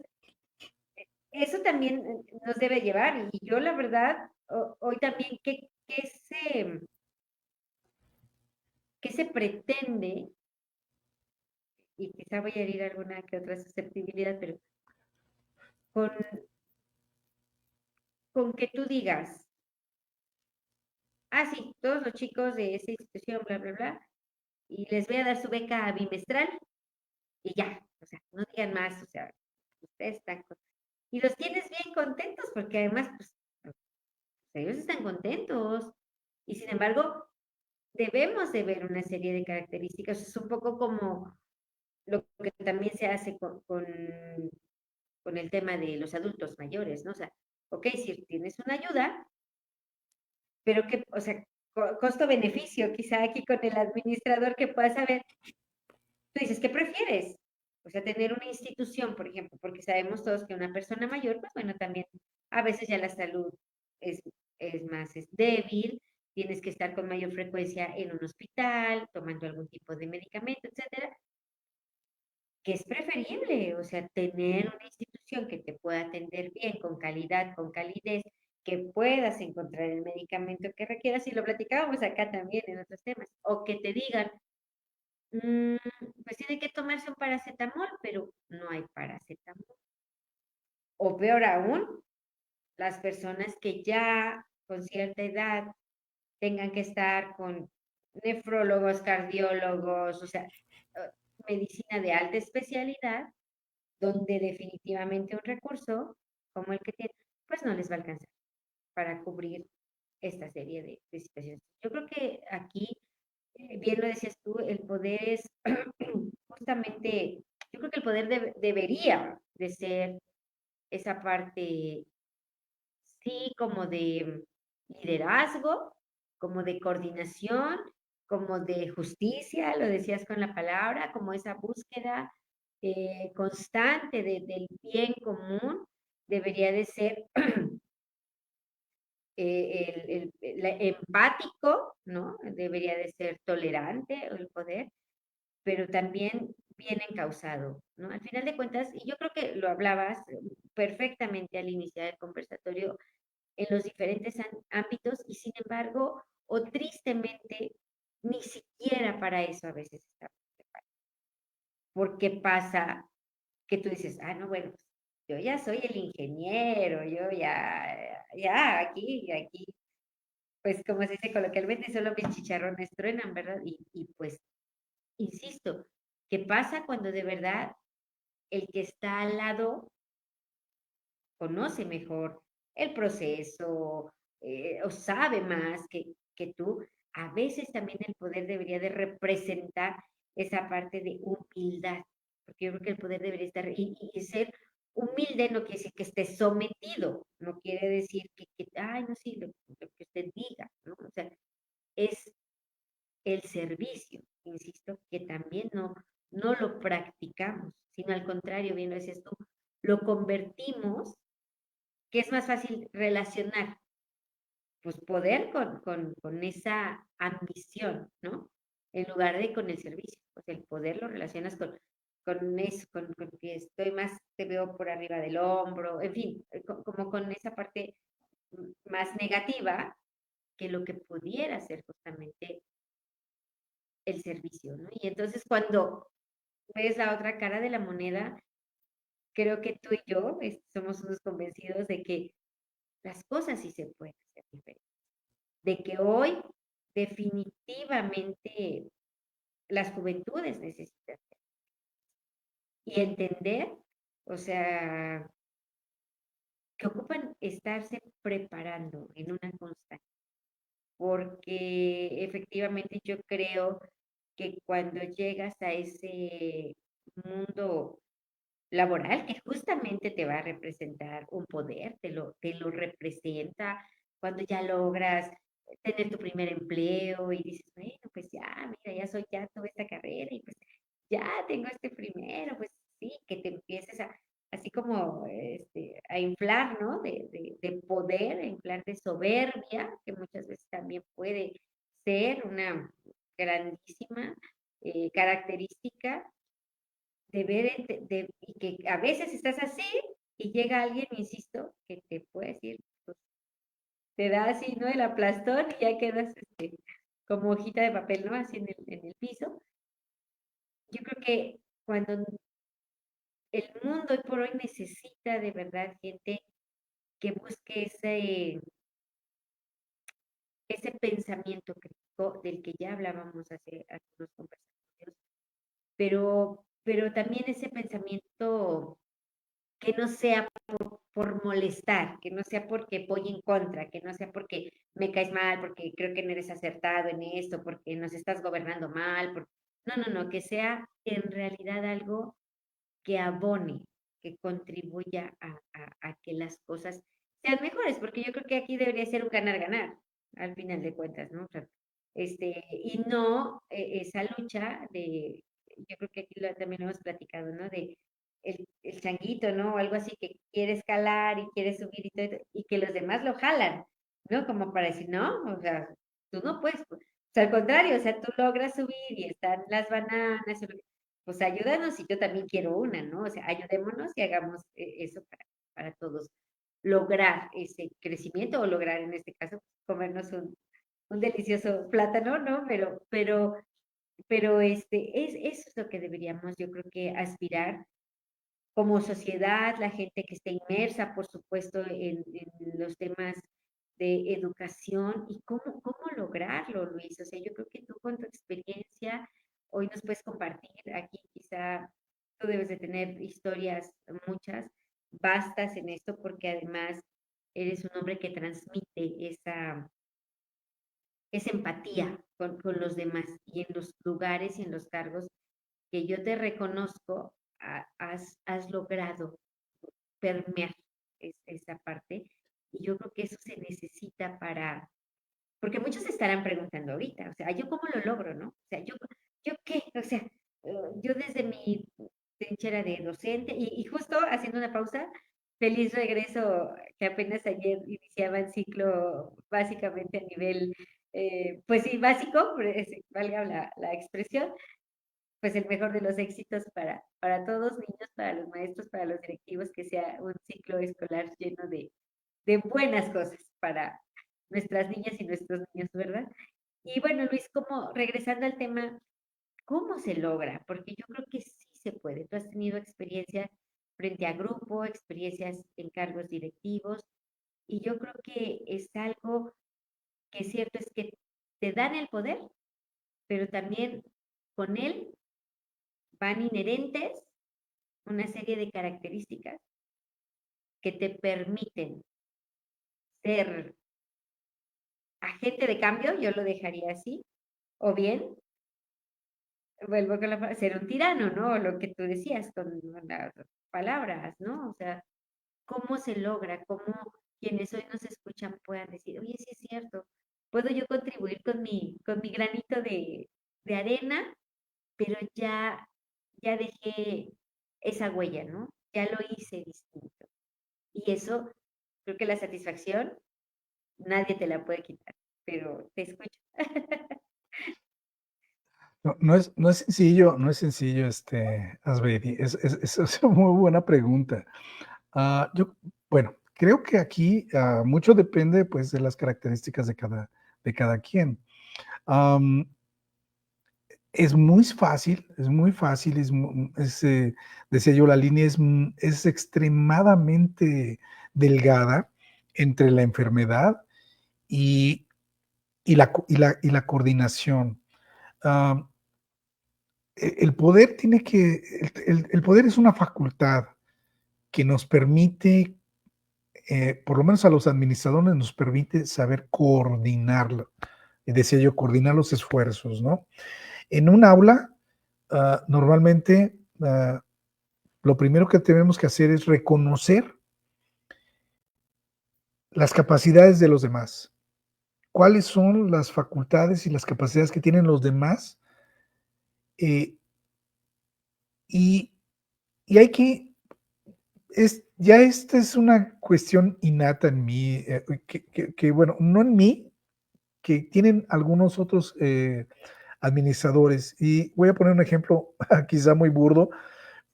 eso también nos debe llevar. Y yo, la verdad, hoy también, qué se pretende? Y quizá voy a herir alguna que otra susceptibilidad, pero con, con que tú digas, ah, sí, todos los chicos de esa institución, bla, bla, bla, y les voy a dar su beca bimestral y ya, o sea, no digan más, o sea, ustedes están, y los tienes bien contentos porque además, pues, ellos están contentos. Y sin embargo, debemos de ver una serie de características. Es un poco como lo que también se hace con el tema de los adultos mayores, ¿no? O sea, ok, si tienes una ayuda, pero que, o sea, costo-beneficio, quizá aquí con el administrador que pueda saber, tú dices, ¿qué prefieres? O sea, tener una institución, por ejemplo, porque sabemos todos que una persona mayor, pues bueno, también a veces ya la salud es, es más es débil, tienes que estar con mayor frecuencia en un hospital, tomando algún tipo de medicamento, etcétera, que es preferible, o sea, tener una institución que te pueda atender bien, con calidad, con calidez, que puedas encontrar el medicamento que requieras, y lo platicábamos acá también en otros temas, o que te digan, "Mm, pues tiene que tomarse un paracetamol, pero no hay paracetamol". O peor aún, las personas que ya con cierta edad tengan que estar con nefrólogos, cardiólogos, o sea, medicina de alta especialidad, donde definitivamente un recurso como el que tiene, pues no les va a alcanzar para cubrir esta serie de situaciones. Yo creo que aquí, bien lo decías tú, el poder es justamente, yo creo que el poder debería de ser esa parte, sí, como de liderazgo, como de coordinación, como de justicia, lo decías con la palabra, como esa búsqueda constante del bien común, debería de ser empático, ¿no? Debería de ser tolerante el poder, pero también bien encausado, ¿no? Al final de cuentas, y yo creo que lo hablabas perfectamente al iniciar el conversatorio, en los diferentes ámbitos, y sin embargo, o tristemente, ni siquiera para eso a veces estamos preparados. Porque pasa que tú dices, ah, no, bueno, pues, yo ya soy el ingeniero, yo ya, aquí, pues como se dice coloquialmente, solo mis chicharrones truenan, ¿verdad? Y pues, insisto, ¿qué pasa cuando de verdad el que está al lado conoce mejor el proceso, o sabe más que tú? A veces también el poder debería de representar esa parte de humildad, porque yo creo que el poder debería estar, y ser humilde no quiere decir que esté sometido, no quiere decir ay, no, sí, lo que usted diga, ¿no? O sea, es el servicio, insisto, que también no lo practicamos, sino al contrario, bien lo decías tú, lo convertimos, que es más fácil relacionar, pues poder con esa ambición, ¿no? En lugar de con el servicio, pues el poder lo relacionas con eso, con que estoy más, te veo por arriba del hombro, en fin, como con esa parte más negativa que lo que pudiera ser justamente el servicio, ¿no? Y entonces cuando ves la otra cara de la moneda, creo que tú y yo somos unos convencidos de que las cosas sí se pueden hacer diferentes, de que hoy definitivamente las juventudes necesitan y entender, o sea, que ocupan estarse preparando en una constante, porque efectivamente yo creo que cuando llegas a ese mundo laboral que justamente te va a representar un poder, te lo representa cuando ya logras tener tu primer empleo y dices, bueno, pues ya, mira, ya tuve esta carrera y pues ya tengo este primero, pues sí, que te empieces así como a inflar, ¿no? De poder, a inflar de soberbia, que muchas veces también puede ser una grandísima característica de ver, y que a veces estás así y llega alguien, insisto, que te puede decir, pues, te da así, ¿no? El aplastón y ya quedas como hojita de papel, ¿no? Así en el piso. Yo creo que cuando el mundo hoy por hoy necesita de verdad gente que busque ese pensamiento crítico del que ya hablábamos hace unos conversatorios, pero también ese pensamiento que no sea por molestar, que no sea porque voy en contra, que no sea porque me caes mal, porque creo que no eres acertado en esto, porque nos estás gobernando mal. No, no, no, que sea en realidad algo que abone, que contribuya a que las cosas sean mejores, porque yo creo que aquí debería ser un ganar-ganar, al final de cuentas, ¿no? O sea, y no esa lucha yo creo que aquí también lo hemos platicado, ¿no? De el changuito, ¿no? O algo así que quiere escalar y quiere subir y todo, y que los demás lo jalan, ¿no? Como para decir, no, o sea, tú no puedes, pues. O sea, al contrario, o sea, tú logras subir y están las bananas, pues ayúdanos y yo también quiero una, ¿no? O sea, ayudémonos y hagamos eso para todos lograr ese crecimiento o lograr en este caso comernos un delicioso plátano, ¿no? Pero eso es lo que deberíamos, yo creo que aspirar como sociedad, la gente que esté inmersa, por supuesto, en los temas de educación y cómo lograrlo, Luis. O sea, yo creo que tú con tu experiencia hoy nos puedes compartir aquí, quizá tú debes de tener historias muchas, vastas en esto, porque además eres un hombre que transmite esa empatía con los demás y en los lugares y en los cargos que yo te reconozco, has logrado permear esa parte. Y yo creo que eso se necesita porque muchos se estarán preguntando ahorita, o sea, ¿yo cómo lo logro, no? O sea, ¿yo qué? O sea, yo desde mi trinchera de docente y justo haciendo una pausa, feliz regreso, que apenas ayer iniciaba el ciclo básicamente a nivel, pues sí, básico, valga la expresión, pues el mejor de los éxitos para todos, niños, para los maestros, para los directivos, que sea un ciclo escolar lleno de buenas cosas para nuestras niñas y nuestros niños, ¿verdad? Y bueno, Luis, como regresando al tema, ¿cómo se logra? Porque yo creo que sí se puede. Tú has tenido experiencia frente a grupo, experiencias en cargos directivos, y yo creo que es algo que es cierto, es que te dan el poder, pero también con él van inherentes una serie de características que te permiten ser agente de cambio, yo lo dejaría así, o bien, vuelvo con ser un tirano, ¿no? Lo que tú decías con las palabras, ¿no? O sea, ¿cómo se logra? ¿Cómo quienes hoy nos escuchan puedan decir, oye, sí es cierto, puedo yo contribuir con mi granito de arena, pero ya dejé esa huella, ¿no? Ya lo hice distinto. Y eso, creo que la satisfacción nadie te la puede quitar, pero te escucho. No es sencillo, no es sencillo, Asbedi. Es una muy buena pregunta. Yo, bueno, creo que aquí mucho depende, pues, de las características de cada quien. Am, es muy fácil, decía yo, la línea es extremadamente delgada entre la enfermedad y, y la coordinación. Am, el poder tiene que, el poder es una facultad que nos permite, por lo menos a los administradores, nos permite saber coordinarlo. Decía yo, coordinar los esfuerzos, ¿no? En un aula, normalmente, lo primero que tenemos que hacer es reconocer las capacidades de los demás. ¿Cuáles son las facultades y las capacidades que tienen los demás? Eh, y, y hay que ya esta es una cuestión innata en mí, bueno, no en mí, que tienen algunos otros administradores. Y voy a poner un ejemplo quizá muy burdo,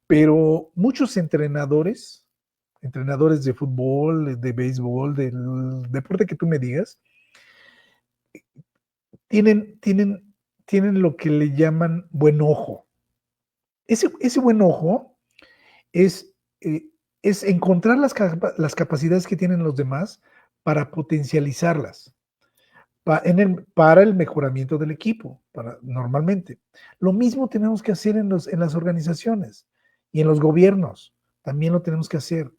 pero muchos entrenadores de fútbol, de béisbol, del deporte que tú me digas, tienen, tienen, tienen lo que le llaman buen ojo. Ese buen ojo es, eh, es encontrar las capacidades que tienen los demás para potencializarlas para el mejoramiento del equipo, normalmente. Lo mismo tenemos que hacer en las organizaciones y en los gobiernos, también lo tenemos que hacer.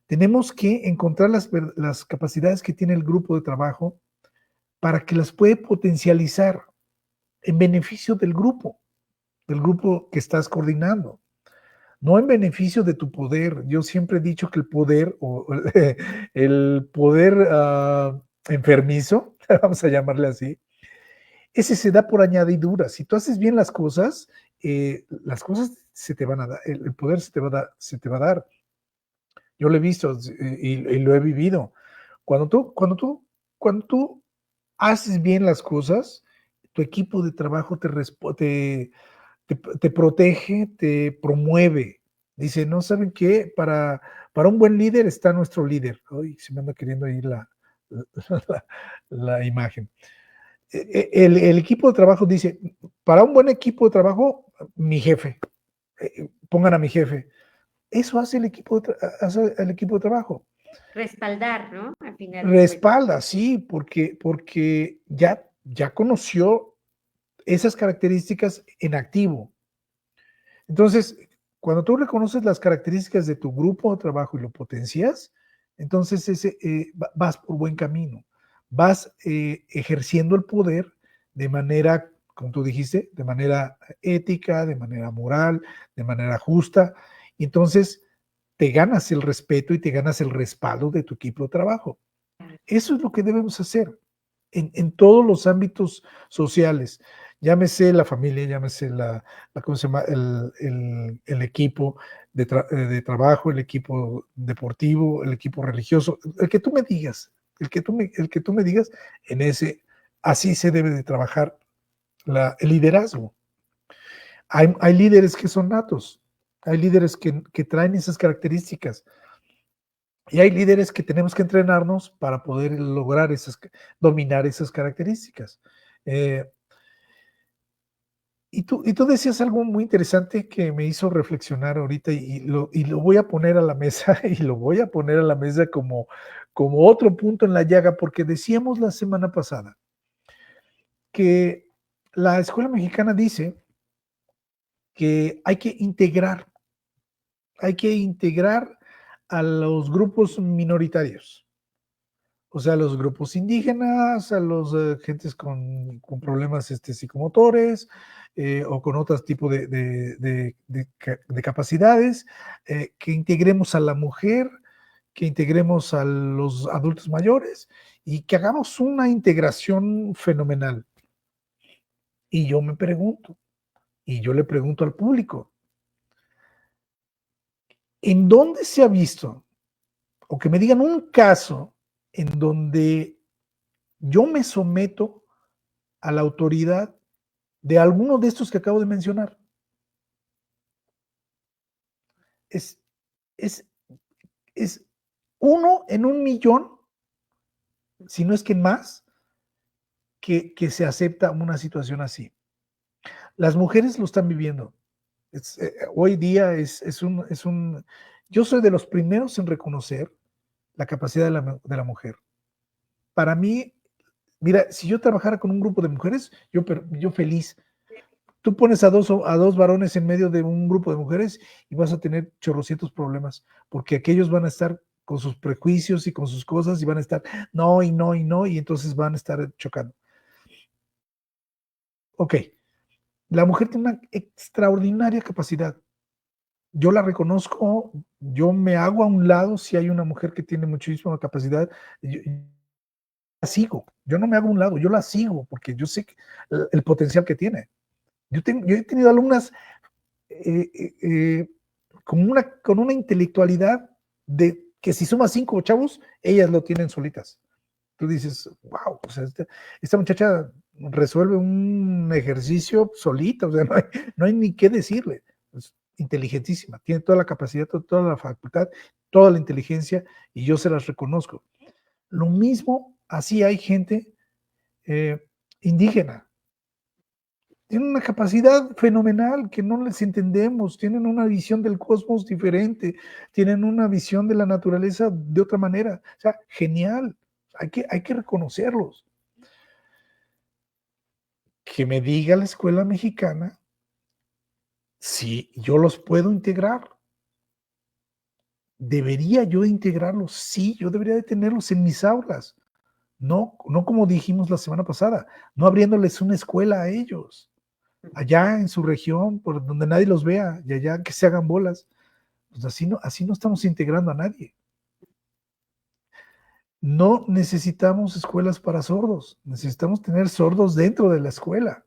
Tenemos que encontrar las capacidades que tiene el grupo de trabajo para que las puede potencializar en beneficio del grupo que estás coordinando, no en beneficio de tu poder. Yo siempre he dicho que el poder, o el poder enfermizo, vamos a llamarle así, ese se da por añadidura. Si tú haces bien las cosas se te van a dar, el poder se te va a dar. Yo lo he visto y lo he vivido. Cuando tú haces bien las cosas, tu equipo de trabajo te protege, te promueve. Dice, no, ¿saben qué? Para un buen líder está nuestro líder. Ay, se me anda queriendo ir la imagen. El equipo de trabajo dice, para un buen equipo de trabajo, mi jefe, pongan a mi jefe. Eso hace hace el equipo de trabajo. Respaldar, ¿no? Al final de cuentas. Respalda, sí, porque ya conoció esas características en activo. Entonces, cuando tú reconoces las características de tu grupo de trabajo y lo potencias, entonces vas por buen camino. Vas ejerciendo el poder de manera, como tú dijiste, de manera ética, de manera moral, de manera justa. Y entonces te ganas el respeto y te ganas el respaldo de tu equipo de trabajo. Eso es lo que debemos hacer en todos los ámbitos sociales. Llámese la familia, llámese ¿cómo se llama? El equipo de trabajo, el equipo deportivo, el equipo religioso, el que tú me digas, el que tú me digas, así se debe de trabajar el liderazgo. Hay líderes que son natos, hay líderes que traen esas características. Y hay líderes que tenemos que entrenarnos para poder lograr dominar esas características. Eh, y tú decías algo muy interesante que me hizo reflexionar ahorita y lo voy a poner a la mesa y lo voy a poner a la mesa como otro punto en la llaga, porque decíamos la semana pasada que la escuela mexicana dice que hay que integrar a los grupos minoritarios. O sea, los grupos indígenas, a los gentes con problemas psicomotores o con otros tipos de capacidades, que integremos a la mujer, que integremos a los adultos mayores y que hagamos una integración fenomenal. Y yo me pregunto, y yo le pregunto al público, ¿en dónde se ha visto, o que me digan un caso en donde yo me someto a la autoridad de alguno de estos que acabo de mencionar? Es, es, es uno en un millón, si no es que más, que se acepta una situación así. Las mujeres lo están viviendo. Hoy día yo soy de los primeros en reconocer la capacidad de la mujer. Para mí, mira, si yo trabajara con un grupo de mujeres, yo feliz. Tú pones a dos varones en medio de un grupo de mujeres y vas a tener chorrocientos problemas, porque aquellos van a estar con sus prejuicios y con sus cosas y van a estar no y no y no, y entonces van a estar chocando. Ok, la mujer tiene una extraordinaria capacidad. Yo la reconozco, yo me hago a un lado si hay una mujer que tiene muchísima capacidad. Yo la sigo, yo no me hago a un lado, yo la sigo porque yo sé el potencial que tiene. Yo he tenido alumnas eh, eh, eh, con una intelectualidad de que si sumas 5 chavos, ellas lo tienen solitas. Tú dices, wow, o sea, esta muchacha resuelve un ejercicio solita, o sea, no hay ni qué decirle. Es inteligentísima, tiene toda la capacidad, toda la facultad, toda la inteligencia, y yo se las reconozco. Lo mismo, así hay gente eh, indígena, tienen una capacidad fenomenal que no les entendemos, tienen una visión del cosmos diferente, tienen una visión de la naturaleza de otra manera. O sea, genial, hay que reconocerlos. Que me diga la escuela mexicana si yo los puedo integrar. ¿Debería yo integrarlos? Sí, yo debería de tenerlos en mis aulas. No como dijimos la semana pasada, no abriéndoles una escuela a ellos, allá en su región, por donde nadie los vea, y allá que se hagan bolas. Pues así no estamos integrando a nadie. No necesitamos escuelas para sordos, necesitamos tener sordos dentro de la escuela.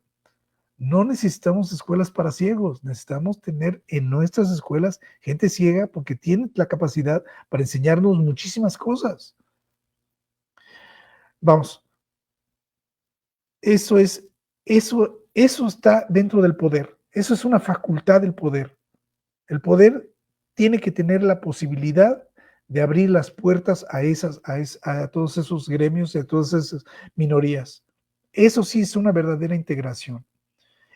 No necesitamos escuelas para ciegos, necesitamos tener en nuestras escuelas gente ciega porque tiene la capacidad para enseñarnos muchísimas cosas. Vamos, Eso es, eso está dentro del poder. Eso es una facultad del poder. El poder tiene que tener la posibilidad de abrir las puertas a todos esos gremios, a todas esas minorías. Eso sí es una verdadera integración.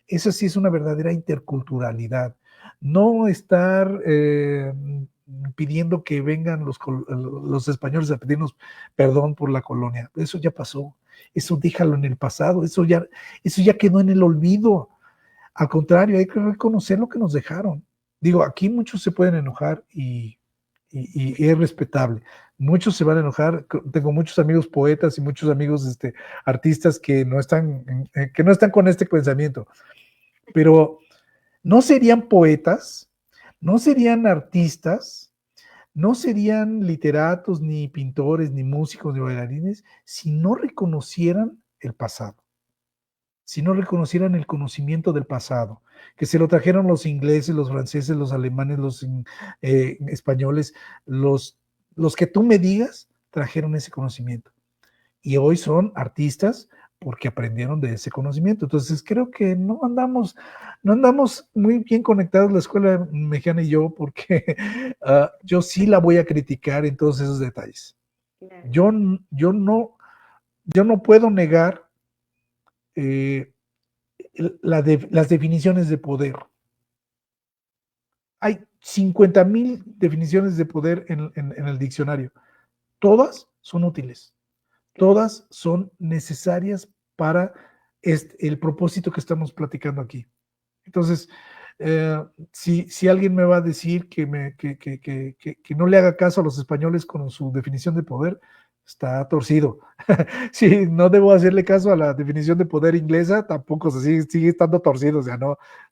Eso sí es una verdadera interculturalidad. No estar pidiendo que vengan los españoles a pedirnos perdón por la colonia. Eso ya pasó. Eso déjalo en el pasado. Eso ya quedó en el olvido. Al contrario, hay que reconocer lo que nos dejaron. Digo, aquí muchos se pueden enojar y es respetable. Muchos se van a enojar. Tengo muchos amigos poetas y muchos amigos artistas que no están con este pensamiento, pero no serían poetas, no serían artistas, no serían literatos, ni pintores, ni músicos, ni bailarines, si no reconocieran el pasado, si no reconocieran el conocimiento del pasado, que se lo trajeron los ingleses, los franceses, los alemanes, los españoles, los que tú me digas, trajeron ese conocimiento. Y hoy son artistas porque aprendieron de ese conocimiento. Entonces creo que no andamos muy bien conectados la escuela mexicana y yo, porque yo sí la voy a criticar en todos esos detalles. Claro, Yo, yo, no, yo no puedo negar eh, las definiciones de poder. Hay 50,000 definiciones de poder en el diccionario. Todas son útiles. claro. Todas son necesarias para el propósito que estamos platicando aquí. Entonces, si alguien me va a decir que no le haga caso a los españoles con su definición de poder, está torcido. Si no debo hacerle caso a la definición de poder inglesa, tampoco sigue estando torcido. O sea,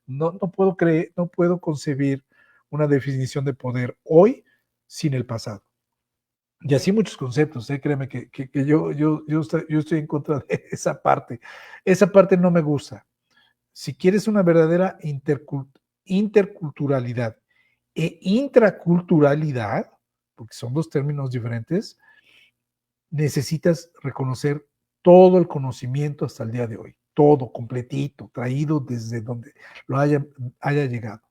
no puedo creer, no puedo concebir una definición de poder hoy sin el pasado. Y así muchos conceptos, créeme que yo estoy en contra de esa parte. Esa parte no me gusta. Si quieres una verdadera interculturalidad e intraculturalidad, porque son dos términos diferentes, necesitas reconocer todo el conocimiento hasta el día de hoy, todo completito, traído desde donde lo haya llegado.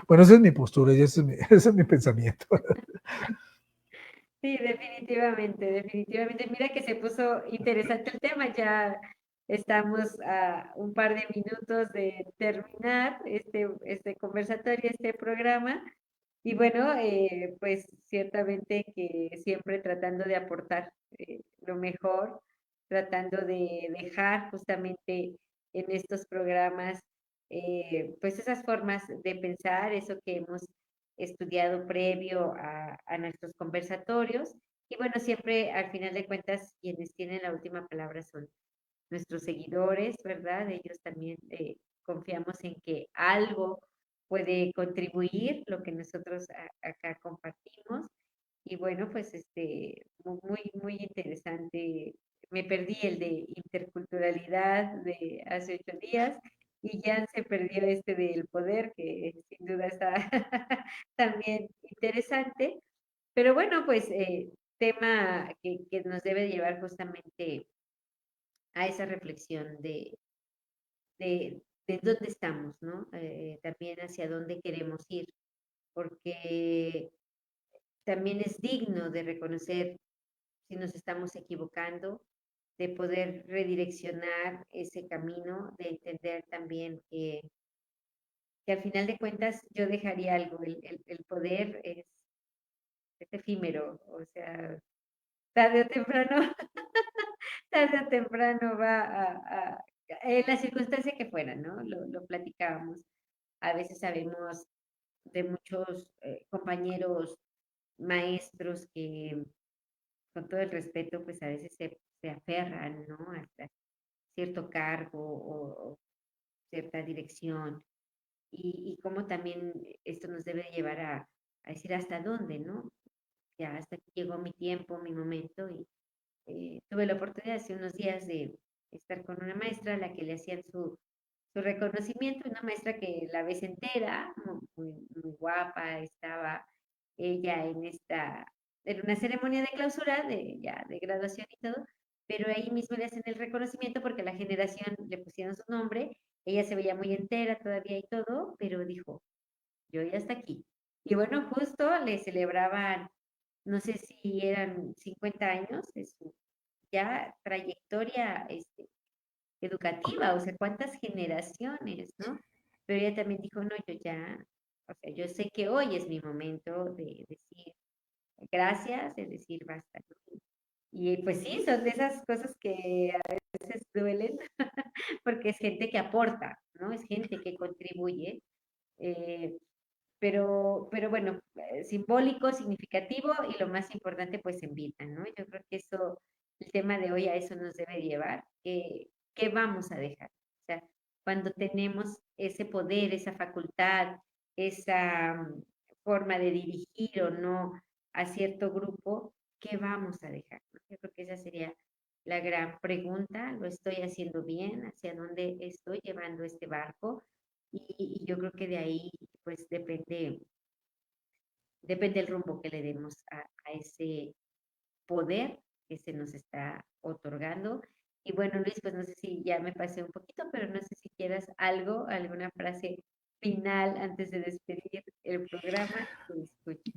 Bueno, esa es mi postura y ese es mi pensamiento. Sí, definitivamente, definitivamente. Mira que se puso interesante el tema. Ya estamos a un par de minutos de terminar este conversatorio, este programa. Y bueno, pues ciertamente que siempre tratando de aportar lo mejor, tratando de dejar justamente en estos programas pues esas formas de pensar, eso que hemos estudiado previo a nuestros conversatorios. Y bueno, siempre al final de cuentas quienes tienen la última palabra son nuestros seguidores, ¿verdad? Ellos también confiamos en que algo puede contribuir lo que nosotros acá compartimos. Y bueno, pues muy, muy interesante. Me perdí el de interculturalidad de hace 8 días y ya se perdió este del poder, que sin duda está también interesante. Pero bueno, pues tema que nos debe llevar justamente a esa reflexión de dónde estamos, ¿no? También hacia dónde queremos ir, porque también es digno de reconocer si nos estamos equivocando, de poder redireccionar ese camino, de entender también que al final de cuentas yo dejaría algo, el poder es efímero, o sea, tarde o temprano, tarde o temprano va en la circunstancia que fuera, ¿no? Lo platicábamos. A veces sabemos de muchos compañeros maestros que, con todo el respeto, pues a veces se aferran, ¿no? Hasta cierto cargo o cierta dirección. Y cómo también esto nos debe llevar a decir hasta dónde, ¿no? Ya hasta aquí llegó mi tiempo, mi momento, y tuve la oportunidad hace unos días de estar con una maestra a la que le hacían su reconocimiento, una maestra que la ves entera, muy, muy, muy guapa, estaba ella en una ceremonia de clausura, ya de graduación y todo, pero ahí mismo le hacen el reconocimiento porque la generación le pusieron su nombre, ella se veía muy entera todavía y todo, pero dijo, yo ya hasta aquí. Y bueno, justo le celebraban, no sé si eran 50 años de su ya trayectoria educativa, o sea, cuántas generaciones, ¿no? Pero ella también dijo, no, yo ya, o sea, yo sé que hoy es mi momento de decir gracias, de decir basta, ¿no? Y pues sí, son de esas cosas que a veces duelen, porque es gente que aporta, ¿no? Es gente que contribuye. eh, pero bueno, simbólico, significativo y lo más importante, pues en vida, ¿no? Yo creo que eso, el tema de hoy a eso nos debe llevar. ¿Qué vamos a dejar? O sea, cuando tenemos ese poder, esa facultad, esa forma de dirigir o no a cierto grupo, ¿qué vamos a dejar? ¿No? Yo creo que esa sería la gran pregunta. ¿Lo estoy haciendo bien? ¿Hacia dónde estoy llevando este barco? Y yo creo que de ahí pues depende el rumbo que le demos a ese poder que se nos está otorgando. Y bueno, Luis, pues no sé si ya me pasé un poquito, pero no sé si quieras algo, alguna frase final antes de despedir el programa. Te escucho.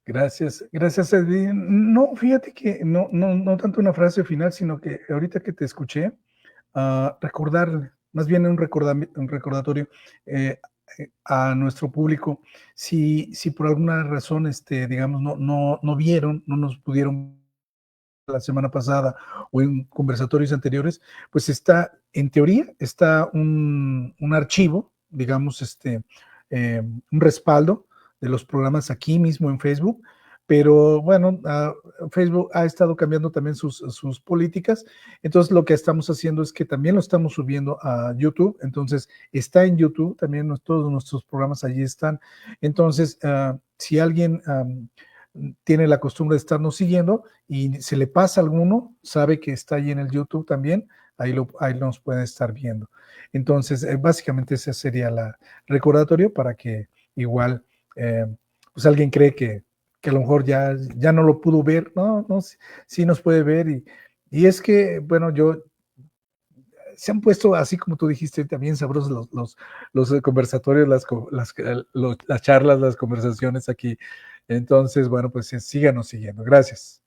Gracias, gracias, Edwin. No, fíjate que no tanto una frase final, sino que ahorita que te escuché, recordar, más bien un recordatorio eh, a nuestro público, si por alguna razón, digamos, no vieron, no nos pudieron la semana pasada o en conversatorios anteriores, pues está, en teoría, está un archivo, digamos, un respaldo de los programas aquí mismo en Facebook, pero bueno, Facebook ha estado cambiando también sus políticas, entonces lo que estamos haciendo es que también lo estamos subiendo a YouTube, entonces está en YouTube, también todos nuestros programas allí están, entonces si alguien tiene la costumbre de estarnos siguiendo y se le pasa alguno, sabe que está ahí en el YouTube también, ahí nos pueden estar viendo. Entonces, básicamente ese sería el recordatorio para que igual, pues alguien cree que a lo mejor ya no lo pudo ver, no, sí, sí nos puede ver y es que, bueno, se han puesto, así como tú dijiste, también sabrosos los conversatorios, las charlas, las conversaciones aquí. Entonces, bueno, pues síganos siguiendo. Gracias.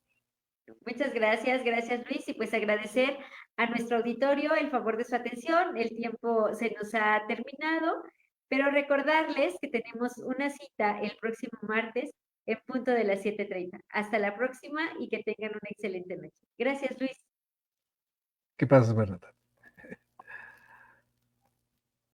Muchas gracias, gracias Luis, y pues agradecer a nuestro auditorio el favor de su atención. El tiempo se nos ha terminado, pero recordarles que tenemos una cita el próximo martes en punto de las 7:30. Hasta la próxima y que tengan una excelente noche. Gracias, Luis. ¿Qué pasa, verdad?